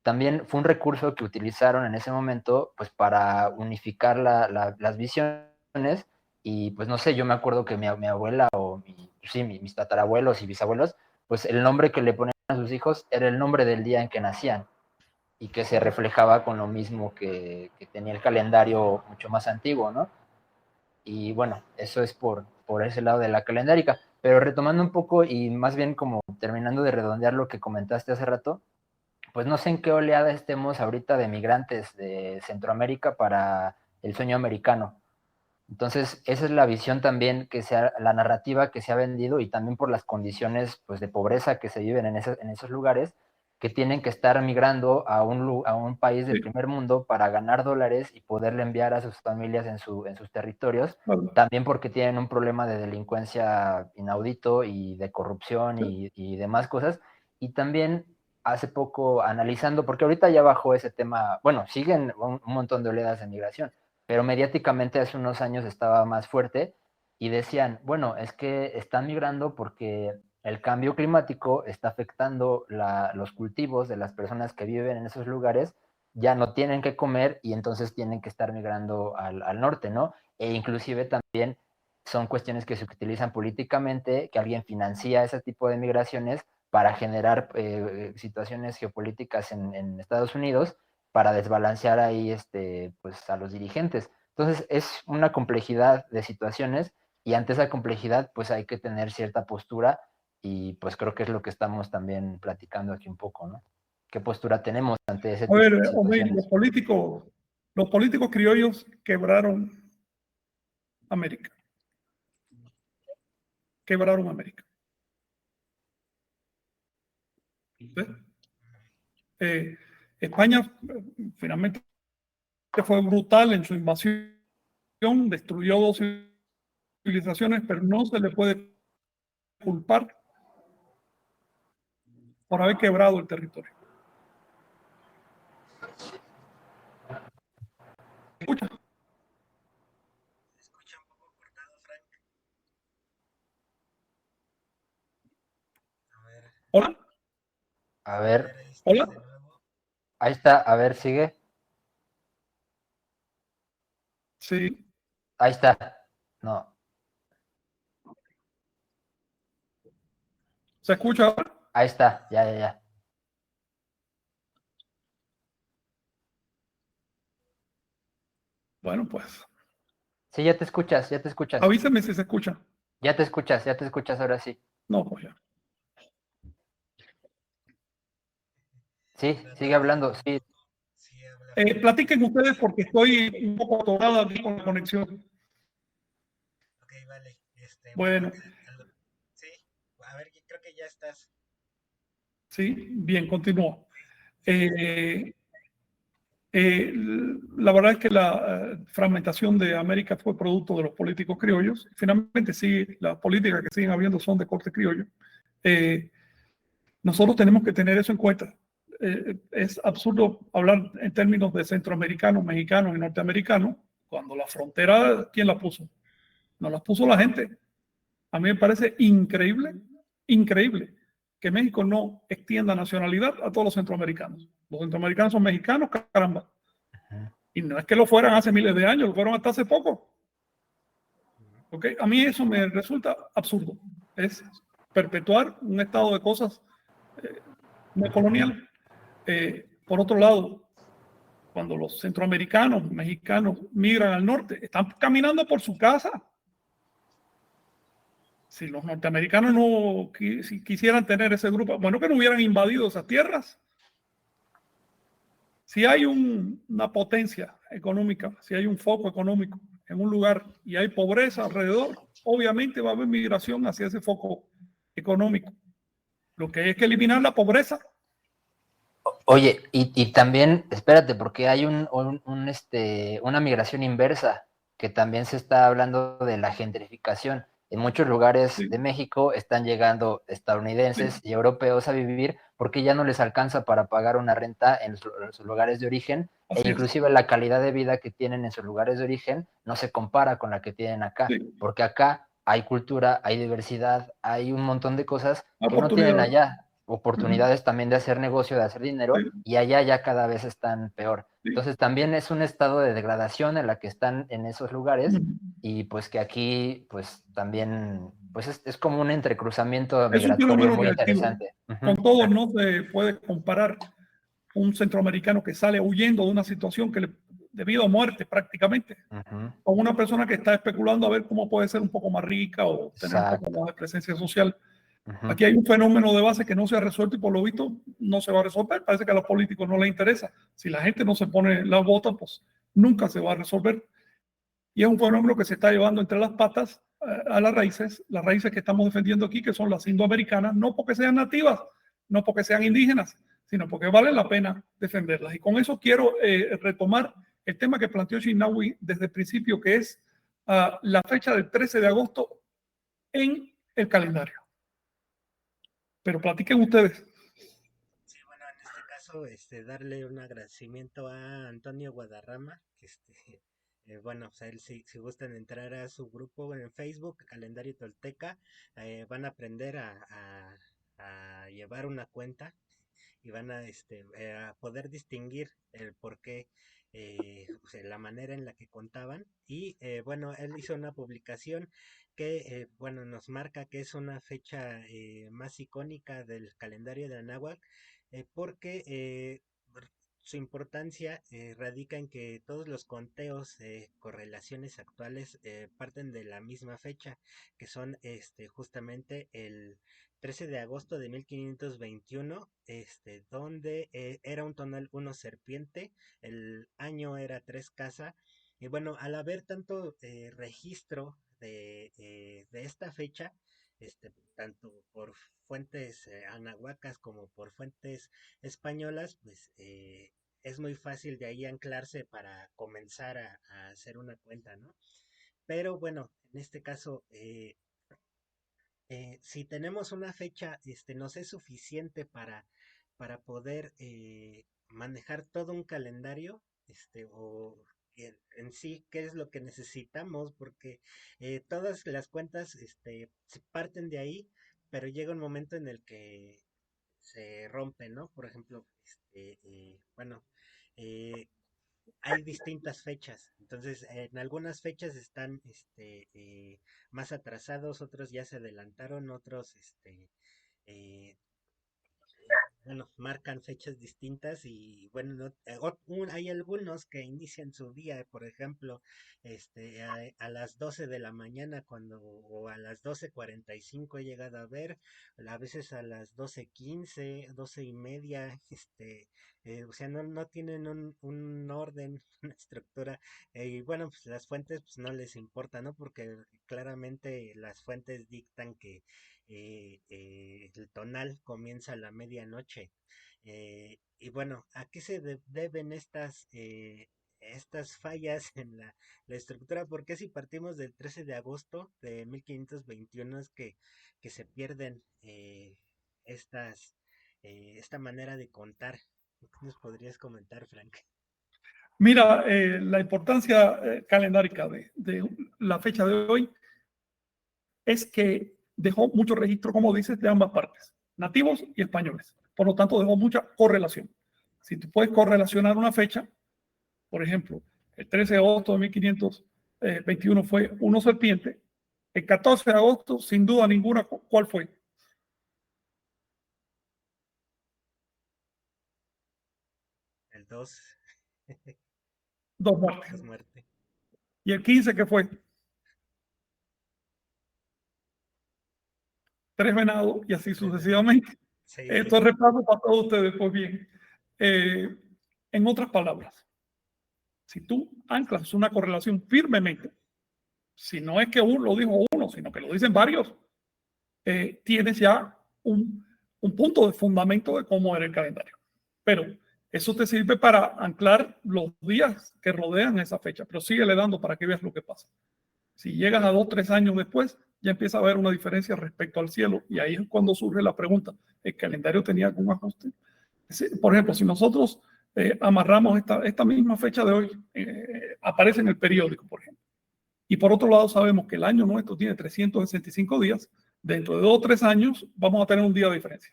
C: también fue un recurso que utilizaron en ese momento, pues para unificar las visiones. Y pues no sé, yo me acuerdo que mi abuela o mis tatarabuelos y bisabuelos, pues el nombre que le ponían a sus hijos era el nombre del día en que nacían y que se reflejaba con lo mismo que tenía el calendario mucho más antiguo, ¿no? Y bueno, eso es por ese lado de la calendárica. Pero retomando un poco y más bien como terminando de redondear lo que comentaste hace rato, pues no sé en qué oleada estemos ahorita de migrantes de Centroamérica para el sueño americano. Entonces, esa es la visión también la narrativa que se ha vendido y también por las condiciones pues, de pobreza que se viven en esos lugares, que tienen que estar migrando a un país de primer mundo para ganar dólares y poderle enviar a sus familias en sus territorios, también porque tienen un problema de delincuencia inaudito y de corrupción y demás cosas. Y también hace poco analizando, porque ahorita ya bajó ese tema, bueno, siguen un montón de oleadas de migración, pero mediáticamente hace unos años estaba más fuerte y decían, bueno, es que están migrando porque el cambio climático está afectando los cultivos de las personas que viven en esos lugares, ya no tienen que comer y entonces tienen que estar migrando al norte, ¿no? E inclusive también son cuestiones que se utilizan políticamente, que alguien financia ese tipo de migraciones para generar situaciones geopolíticas en Estados Unidos para desbalancear ahí pues a los dirigentes. Entonces es una complejidad de situaciones y ante esa complejidad pues hay que tener cierta postura y pues creo que es lo que estamos también platicando aquí un poco, ¿no? ¿Qué postura tenemos ante ese tipo de situaciones?
A: Los políticos criollos quebraron América. Quebraron América. España finalmente fue brutal en su invasión, destruyó 2 civilizaciones, pero no se le puede culpar por haber quebrado el territorio. ¿Escucha?
D: Se escucha un poco cortado, Frank. A ver.
A: ¿Hola?
C: A ver.
D: Ahí estás
A: ¿Hola?
D: de nuevo.
C: Ahí está, a ver, sigue.
A: Sí.
C: Ahí está. No.
A: ¿Se escucha ahora?
C: Ahí está, ya.
A: Bueno, pues.
C: Sí, ya te escuchas.
A: Avísame si se escucha.
C: Ya te escuchas ahora sí.
A: No, pues ya.
C: Sí, sigue hablando, sí.
A: Platiquen ustedes porque estoy un poco atorada aquí con la conexión.
D: Ok, vale.
A: Bueno.
D: Sí, a ver, creo que ya estás.
A: Sí, bien, continúo. La verdad es que la fragmentación de América fue producto de los políticos criollos. Finalmente, sí, las políticas que siguen habiendo son de corte criollo. Nosotros tenemos que tener eso en cuenta. Es absurdo hablar en términos de centroamericanos, mexicanos y norteamericanos, cuando la frontera, ¿quién la puso? No la puso la gente. A mí me parece increíble que México no extienda nacionalidad a todos los centroamericanos. Los centroamericanos son mexicanos, caramba. Y no es que lo fueran hace miles de años, lo fueron hasta hace poco. ¿Okay? A mí eso me resulta absurdo. Es perpetuar un estado de cosas no colonial. Por otro lado, cuando los centroamericanos, mexicanos migran al norte, están caminando por su casa. Si los norteamericanos no quisieran tener ese grupo, bueno, que no hubieran invadido esas tierras. Si hay una potencia económica, si hay un foco económico en un lugar y hay pobreza alrededor, obviamente va a haber migración hacia ese foco económico. Lo que hay que eliminar la pobreza.
C: Oye, y también, espérate, porque hay una migración inversa, que también se está hablando de la gentrificación. en muchos lugares
A: Sí.
C: de México están llegando estadounidenses y europeos a vivir porque ya no les alcanza para pagar una renta en sus lugares de origen,
A: Así
C: inclusive la calidad de vida que tienen en sus lugares de origen no se compara con la que tienen acá, porque acá hay cultura, hay diversidad, hay un montón de cosas que no tienen allá, oportunidades también de hacer negocio, de hacer dinero, y allá ya cada vez están peor. Entonces también es un estado de degradación en la que están en esos lugares, y pues que aquí pues también pues es como un entrecruzamiento migratorio muy interesante.
A: Con todo no se puede comparar un centroamericano que sale huyendo de una situación que debido a muerte prácticamente, con una persona que está especulando a ver cómo puede ser un poco más rica o tener un poco más de presencia social. Aquí hay un fenómeno de base que no se ha resuelto y por lo visto no se va a resolver. Parece que a los políticos no les interesa. Si la gente no se pone las botas, pues nunca se va a resolver. Y es un fenómeno que se está llevando entre las patas a las raíces que estamos defendiendo aquí, que son las indoamericanas, no porque sean nativas, no porque sean indígenas, sino porque vale la pena defenderlas. Y con eso quiero retomar el tema que planteó Chinahui desde el principio, que es la fecha del 13 de agosto en el calendario. Pero platiquen ustedes.
D: Sí, bueno, en este caso, darle un agradecimiento a Antonio Guadarrama, que bueno, o sea, él, si gustan entrar a su grupo en Facebook, Calendario Tolteca, van a aprender a llevar una cuenta y van a poder distinguir el por qué, o sea, la manera en la que contaban. Y bueno, él hizo una publicación que, bueno, nos marca que es una fecha más icónica del calendario de Anáhuac, porque su importancia radica en que todos los conteos, correlaciones actuales, parten de la misma fecha, que son justamente el 13 de agosto de 1521, donde era un tonal 1 serpiente, el año era 3 casa, y bueno, al haber tanto registro de esta fecha, tanto por fuentes anahuacas como por fuentes españolas, pues es muy fácil de ahí anclarse para comenzar a hacer una cuenta, ¿no? Pero bueno, en este caso, si tenemos una fecha, nos es suficiente para poder manejar todo un calendario, o en sí, qué es lo que necesitamos, porque todas las cuentas, se parten de ahí, pero llega un momento en el que se rompen, ¿no? Por ejemplo, bueno, hay distintas fechas. Entonces, en algunas fechas están más atrasados, otros ya se adelantaron, otros eh, bueno, marcan fechas distintas y bueno, hay algunos que inician su día, por ejemplo, a las 12 de la mañana o a las 12:45 he llegado a ver, a veces a las 12:15, 12:30, o sea, no tienen un orden, una estructura, y bueno, pues las fuentes pues no les importa, ¿no? Porque claramente las fuentes dictan que el tonal comienza a la medianoche. Y bueno, ¿a qué se deben estas fallas en la estructura? Porque si partimos del 13 de agosto de 1521 es que se pierden esta manera de contar? ¿Qué nos podrías comentar, Frank?
A: Mira, la importancia calendárica de la fecha de hoy es que dejó mucho registro, como dices, de ambas partes, nativos y españoles. Por lo tanto, dejó mucha correlación. Si tú puedes correlacionar una fecha, por ejemplo, el 13 de agosto de 1521 fue uno serpiente, el 14 de agosto, sin duda ninguna, ¿cuál fue?
D: El 2.
A: Dos muertes.
D: 2 muertes.
A: ¿Y el 15 qué fue? 3 venados y así sucesivamente.
D: Sí,
A: Esto es repaso para todos ustedes. Pues bien, en otras palabras, si tú anclas una correlación firmemente, si no es que lo dijo uno, sino que lo dicen varios, tienes ya un punto de fundamento de cómo era el calendario. Pero eso te sirve para anclar los días que rodean esa fecha, pero síguele dando para que veas lo que pasa. Si llegas a 2 o 3 años después, ya empieza a haber una diferencia respecto al cielo, y ahí es cuando surge la pregunta, ¿el calendario tenía algún ajuste? Por ejemplo, si nosotros amarramos esta misma fecha de hoy, aparece en el periódico, por ejemplo, y por otro lado sabemos que el año nuestro tiene 365 días, dentro de 2 o 3 años vamos a tener un día de diferencia.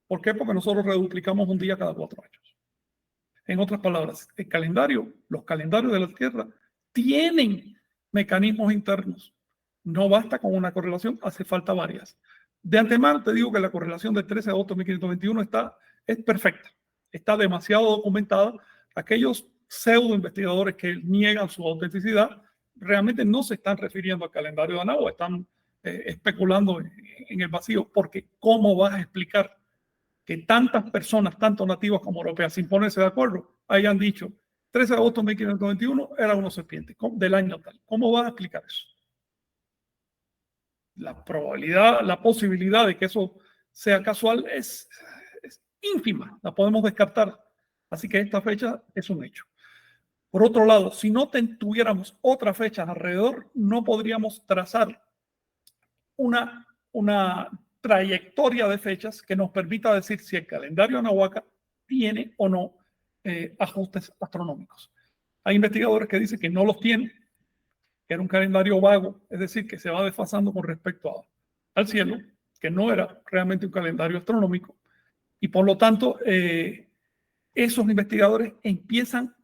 A: ¿Por qué? Porque nosotros reduplicamos un día cada 4 años. En otras palabras, los calendarios de la Tierra tienen mecanismos internos. No basta con una correlación, hace falta varias. De antemano te digo que la correlación del 13 de agosto de 1521 es perfecta, está demasiado documentada. Aquellos pseudo investigadores que niegan su autenticidad realmente no se están refiriendo al calendario de Anáhuac, están especulando en el vacío, porque ¿cómo vas a explicar que tantas personas, tanto nativas como europeas, sin ponerse de acuerdo, hayan dicho 13 de agosto de 1521 era una serpiente del año tal? ¿Cómo vas a explicar eso? La probabilidad, la posibilidad de que eso sea casual es ínfima, la podemos descartar. Así que esta fecha es un hecho. Por otro lado, si no tuviéramos otras fechas alrededor, no podríamos trazar una trayectoria de fechas que nos permita decir si el calendario anahuaca tiene o no ajustes astronómicos. Hay investigadores que dicen que no los tiene, que era un calendario vago, es decir, que se va desfasando con respecto al cielo, que no era realmente un calendario astronómico, y por lo tanto esos investigadores empiezan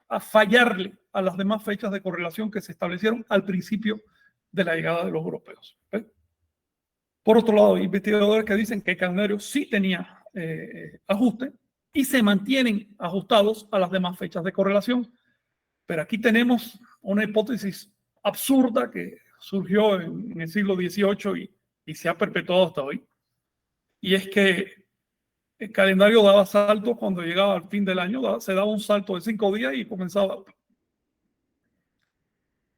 A: a fallarle a las demás fechas de correlación que se establecieron al principio de la llegada de los europeos. ¿Ves? Por otro lado, hay investigadores que dicen que el calendario sí tenía ajuste y se mantienen ajustados a las demás fechas de correlación. Pero aquí tenemos una hipótesis absurda que surgió en el siglo XVIII y se ha perpetuado hasta hoy. Y es que el calendario daba saltos cuando llegaba al fin del año, se daba un salto de 5 días y comenzaba.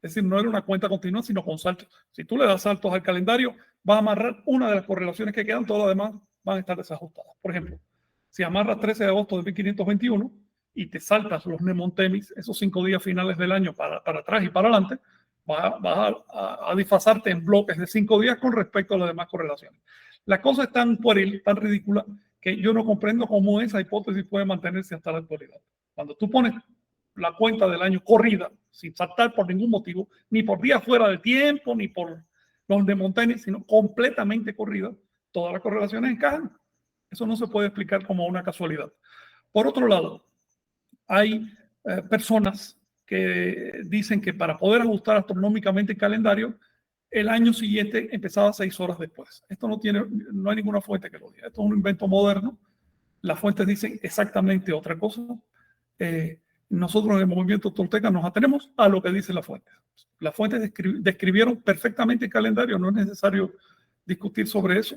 A: Es decir, no era una cuenta continua, sino con saltos. Si tú le das saltos al calendario, vas a amarrar una de las correlaciones que quedan, todas las demás van a estar desajustadas. Por ejemplo, si amarras 13 de agosto de 1521 y te saltas los Nemontemis, esos 5 días finales del año para atrás y para adelante, vas a disfrazarte en bloques de 5 días con respecto a las demás correlaciones. La cosa es tan pueril, tan ridícula, que yo no comprendo cómo esa hipótesis puede mantenerse hasta la actualidad. Cuando tú pones la cuenta del año corrida, sin saltar por ningún motivo, ni por días fuera de tiempo, ni por los Nemontemis, sino completamente corrida, todas las correlaciones encajan. Eso no se puede explicar como una casualidad. Por otro lado, hay personas que dicen que para poder ajustar astronómicamente el calendario, el año siguiente empezaba 6 horas después. Esto no hay ninguna fuente que lo diga. Esto es un invento moderno. Las fuentes dicen exactamente otra cosa. Nosotros en el movimiento tolteca nos atenemos a lo que dicen las fuentes. Las fuentes describieron perfectamente el calendario, no es necesario discutir sobre eso.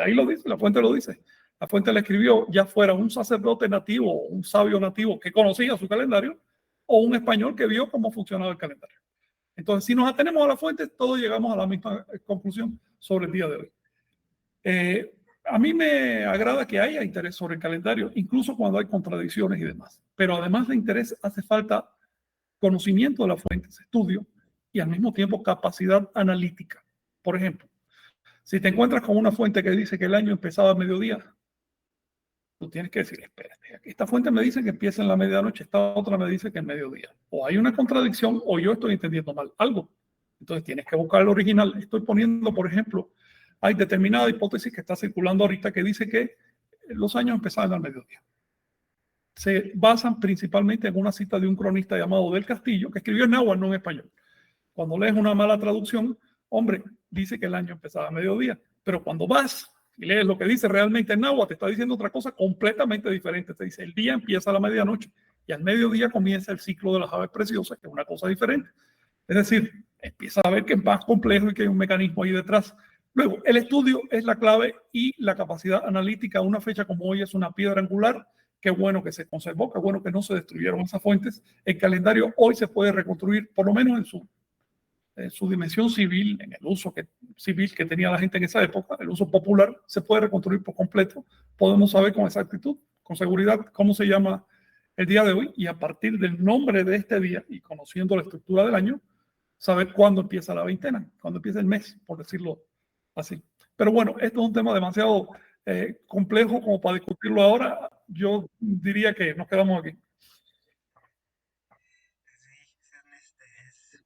A: Ahí lo dice, la fuente lo dice. La fuente le escribió, ya fuera un sacerdote nativo o un sabio nativo que conocía su calendario, o un español que vio cómo funcionaba el calendario. Entonces, si nos atenemos a la fuente, todos llegamos a la misma conclusión sobre el día de hoy. A mí me agrada que haya interés sobre el calendario, incluso cuando hay contradicciones y demás. Pero además de interés, hace falta conocimiento de las fuentes, estudio y al mismo tiempo capacidad analítica. Por ejemplo, si te encuentras con una fuente que dice que el año empezaba a mediodía, tú tienes que decir, espérate, esta fuente me dice que empieza en la medianoche, esta otra me dice que en mediodía. O hay una contradicción o yo estoy entendiendo mal algo. Entonces tienes que buscar el original. Estoy poniendo, por ejemplo, hay determinada hipótesis que está circulando ahorita que dice que los años empezaban al mediodía. Se basan principalmente en una cita de un cronista llamado Del Castillo, que escribió en náhuatl, no en español. Cuando lees una mala traducción, hombre, dice que el año empezaba a mediodía. Pero cuando vas y lees lo que dice realmente en náhuatl, te está diciendo otra cosa completamente diferente. Te dice, el día empieza a la medianoche y al mediodía comienza el ciclo de las aves preciosas, que es una cosa diferente. Es decir, empieza a ver que es más complejo y que hay un mecanismo ahí detrás. Luego, el estudio es la clave y la capacidad analítica. Una fecha como hoy es una piedra angular. Qué bueno que se conservó, qué bueno que no se destruyeron esas fuentes. El calendario hoy se puede reconstruir, por lo menos en su dimensión civil, en el uso civil que tenía la gente en esa época, el uso popular, se puede reconstruir por completo. Podemos saber con exactitud, con seguridad, cómo se llama el día de hoy, y a partir del nombre de este día y conociendo la estructura del año, saber cuándo empieza la veintena, cuándo empieza el mes, por decirlo así. Pero bueno, esto es un tema demasiado complejo como para discutirlo ahora. Yo diría que nos quedamos aquí.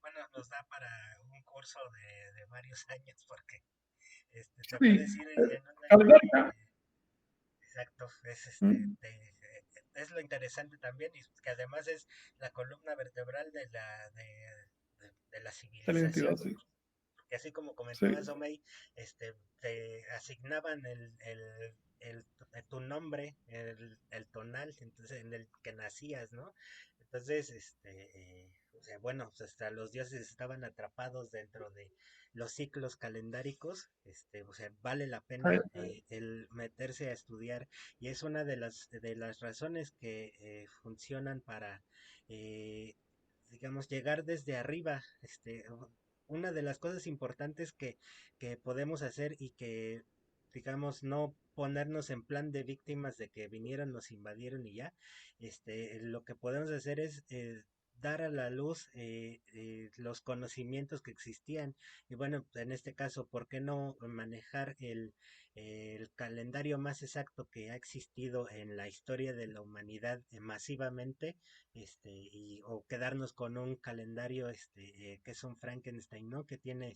D: Bueno, nos da para un curso de varios años porque te
A: Sí,
D: puedes ir en un año. Exacto, es lo interesante también y que además es la columna vertebral de la
A: de la identidad,
D: civilización.
A: sí.
D: Que así como
A: Sí.
D: comentabas, Omey, te asignaban tu nombre, el tonal, entonces en el que nacías, ¿no? Entonces, o sea, bueno, pues hasta los dioses estaban atrapados dentro de los ciclos calendáricos, o sea, vale la pena el meterse a estudiar y es una de las razones que funcionan para digamos, llegar desde arriba, una de las cosas importantes que podemos hacer y que, digamos, no ponernos en plan de víctimas de que vinieron, nos invadieron y ya, lo que podemos hacer es dar a la luz los conocimientos que existían y bueno, en este caso, ¿por qué no manejar el calendario más exacto que ha existido en la historia de la humanidad masivamente o quedarnos con un calendario que es un Frankenstein, ¿no? Que tiene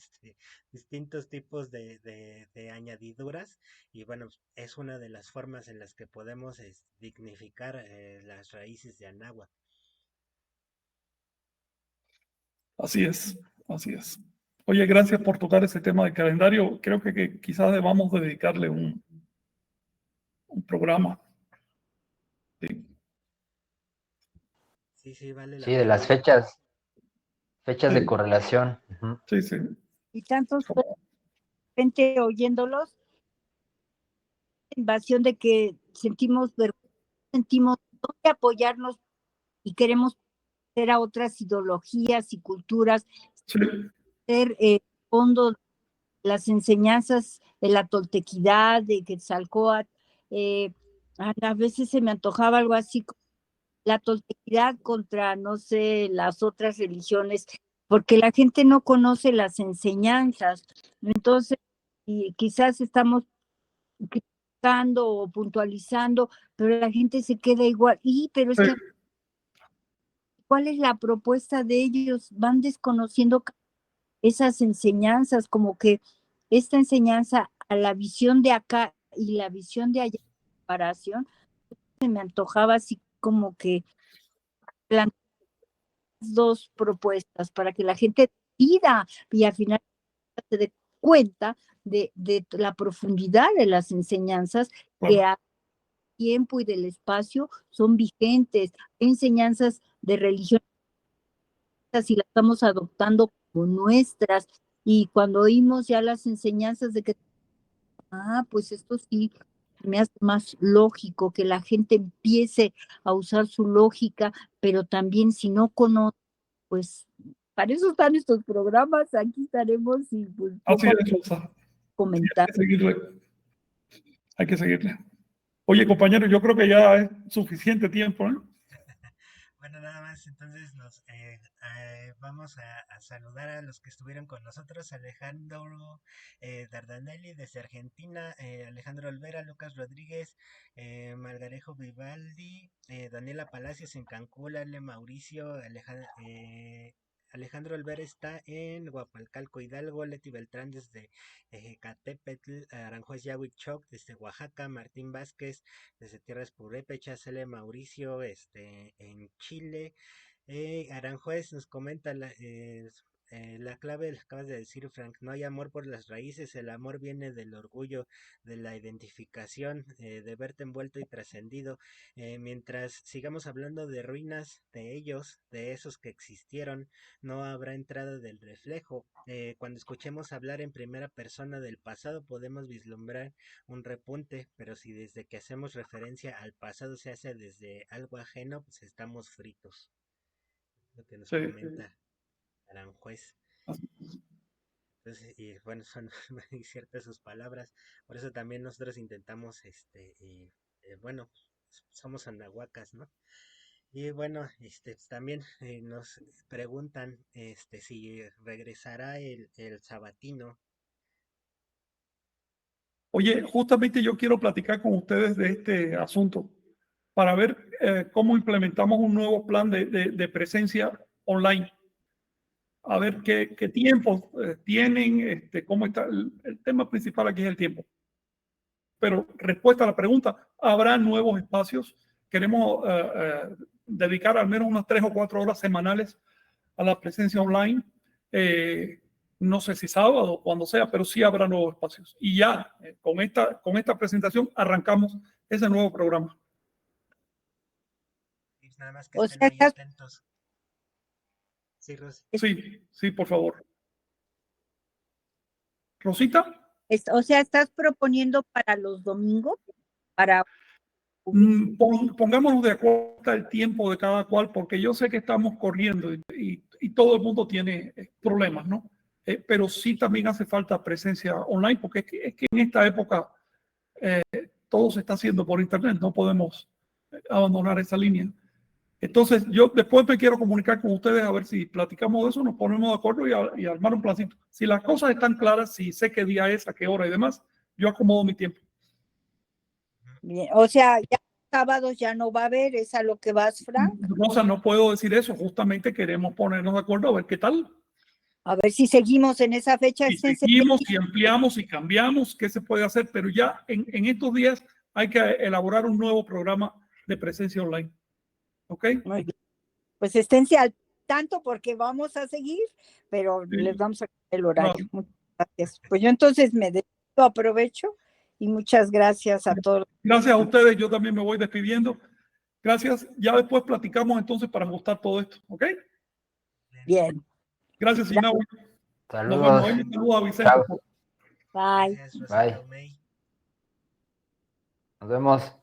D: distintos tipos de añadiduras y bueno, es una de las formas en las que podemos dignificar las raíces de Anáhuac.
A: Así es, así es. Oye, gracias por tocar ese tema del calendario. Creo que quizás debamos dedicarle un programa. Sí.
D: Sí, vale la
C: Sí, de
D: pena.
C: las fechas
A: Sí,
C: de correlación.
A: sí, sí.
B: Y tantos gente oyéndolos, invasión de que sentimos dónde apoyarnos y queremos ser a otras ideologías y culturas,
A: Sí,
B: ser fondo las enseñanzas de la toltequidad, de Quetzalcóatl. A veces se me antojaba algo así como la toltequidad contra, no sé, las otras religiones, porque la gente no conoce las enseñanzas. Entonces, y quizás estamos criticando o puntualizando, pero la gente se queda igual. Pero es
A: sí.
B: que, ¿cuál es la propuesta de ellos? Van desconociendo esas enseñanzas, como que esta enseñanza a la visión de acá y la visión de allá, comparación, se me antojaba así como que plantear dos propuestas para que la gente pida y al final se dé cuenta de la profundidad de las enseñanzas que
A: Bueno,
B: a tiempo y del espacio son vigentes, enseñanzas de religión y las estamos adoptando como nuestras y cuando oímos ya las enseñanzas de que pues esto sí me hace más lógico que la gente empiece a usar su lógica, pero también si no conoce, pues para eso están estos programas, aquí estaremos y pues
A: así
B: poco
A: es, Rosa. Sí, hay
B: comentar.
A: que seguirle. Hay que seguirle. Oye, compañero, yo creo que ya es suficiente tiempo, ¿no?
D: Bueno, nada más, entonces vamos a saludar a los que estuvieron con nosotros, Alejandro Dardanelli desde Argentina, Alejandro Olvera, Lucas Rodríguez, Margarejo Vivaldi, Daniela Palacios en Cancún, Ale Mauricio, Alejandro Olvera está en Huapalcalco, Hidalgo, Leti Beltrán desde Ecatepetl, Aranjuez Yahuichoc desde Oaxaca, Martín Vázquez desde Tierras Purépechas, L. Mauricio, en Chile. Aranjuez nos comenta la clave, la acabas de decir, Frank, no hay amor por las raíces, el amor viene del orgullo, de la identificación, de verte envuelto y trascendido. Mientras sigamos hablando de ruinas de ellos, de esos que existieron, no habrá entrada del reflejo. Cuando escuchemos hablar en primera persona del pasado, podemos vislumbrar un repunte, pero si desde que hacemos referencia al pasado se hace desde algo ajeno, pues estamos fritos. Lo que nos
A: Sí.
D: comenta Aranjuez. Entonces, y bueno, son muy ciertas sus palabras. Por eso también nosotros intentamos, bueno, somos anahuacas, ¿no? Y bueno, también nos preguntan si regresará el sabatino.
A: Oye, justamente yo quiero platicar con ustedes de este asunto para ver cómo implementamos un nuevo plan de presencia online. A ver qué tiempo tienen, cómo está. El tema principal aquí es el tiempo. Pero respuesta a la pregunta, ¿habrá nuevos espacios? Queremos dedicar al menos unas 3 o 4 horas semanales a la presencia online. No sé si sábado o cuando sea, pero sí habrá nuevos espacios. Y ya con esta presentación arrancamos ese nuevo programa.
D: Nada más que
B: O
D: estén
B: sea,
D: muy atentos. Sí, Rosy.
A: Sí, por favor. Rosita.
B: O sea, ¿estás proponiendo para los domingos? Para
A: Pongámonos de acuerdo hasta el tiempo de cada cual, porque yo sé que estamos corriendo y todo el mundo tiene problemas, ¿no? Pero sí también hace falta presencia online, porque es que en esta época todo se está haciendo por internet, no podemos abandonar esa línea. Entonces, yo después me quiero comunicar con ustedes a ver si platicamos de eso, nos ponemos de acuerdo y armar un plancito. Si las cosas están claras, si sé qué día es, a qué hora y demás, yo acomodo mi tiempo.
B: bien, o sea, ya sábados ya no va a haber, ¿es a lo que vas, Frank?
A: Rosa, no puedo decir eso, justamente queremos ponernos de acuerdo a ver qué tal.
B: A ver si seguimos en esa fecha.
A: Si seguimos, si ampliamos, si cambiamos, qué se puede hacer, pero ya en estos días hay que elaborar un nuevo programa de presencia online. ¿Ok?
B: Muy bien. Pues esténse al tanto porque vamos a seguir, pero
A: Sí.
B: les vamos a cambiar el horario.
A: Claro.
B: Muchas gracias. Pues yo entonces me despido, aprovecho y muchas gracias a todos.
A: Gracias a ustedes, yo también me voy despidiendo. Gracias. Ya después platicamos entonces para ajustar todo esto. ¿Ok?
B: Bien.
A: Gracias, Inaui. Nos vemos. Ahí me saluda a Vicente.
C: Chao.
B: Bye.
D: Gracias, Rosita
C: Bye.
D: Umey.
C: Nos vemos.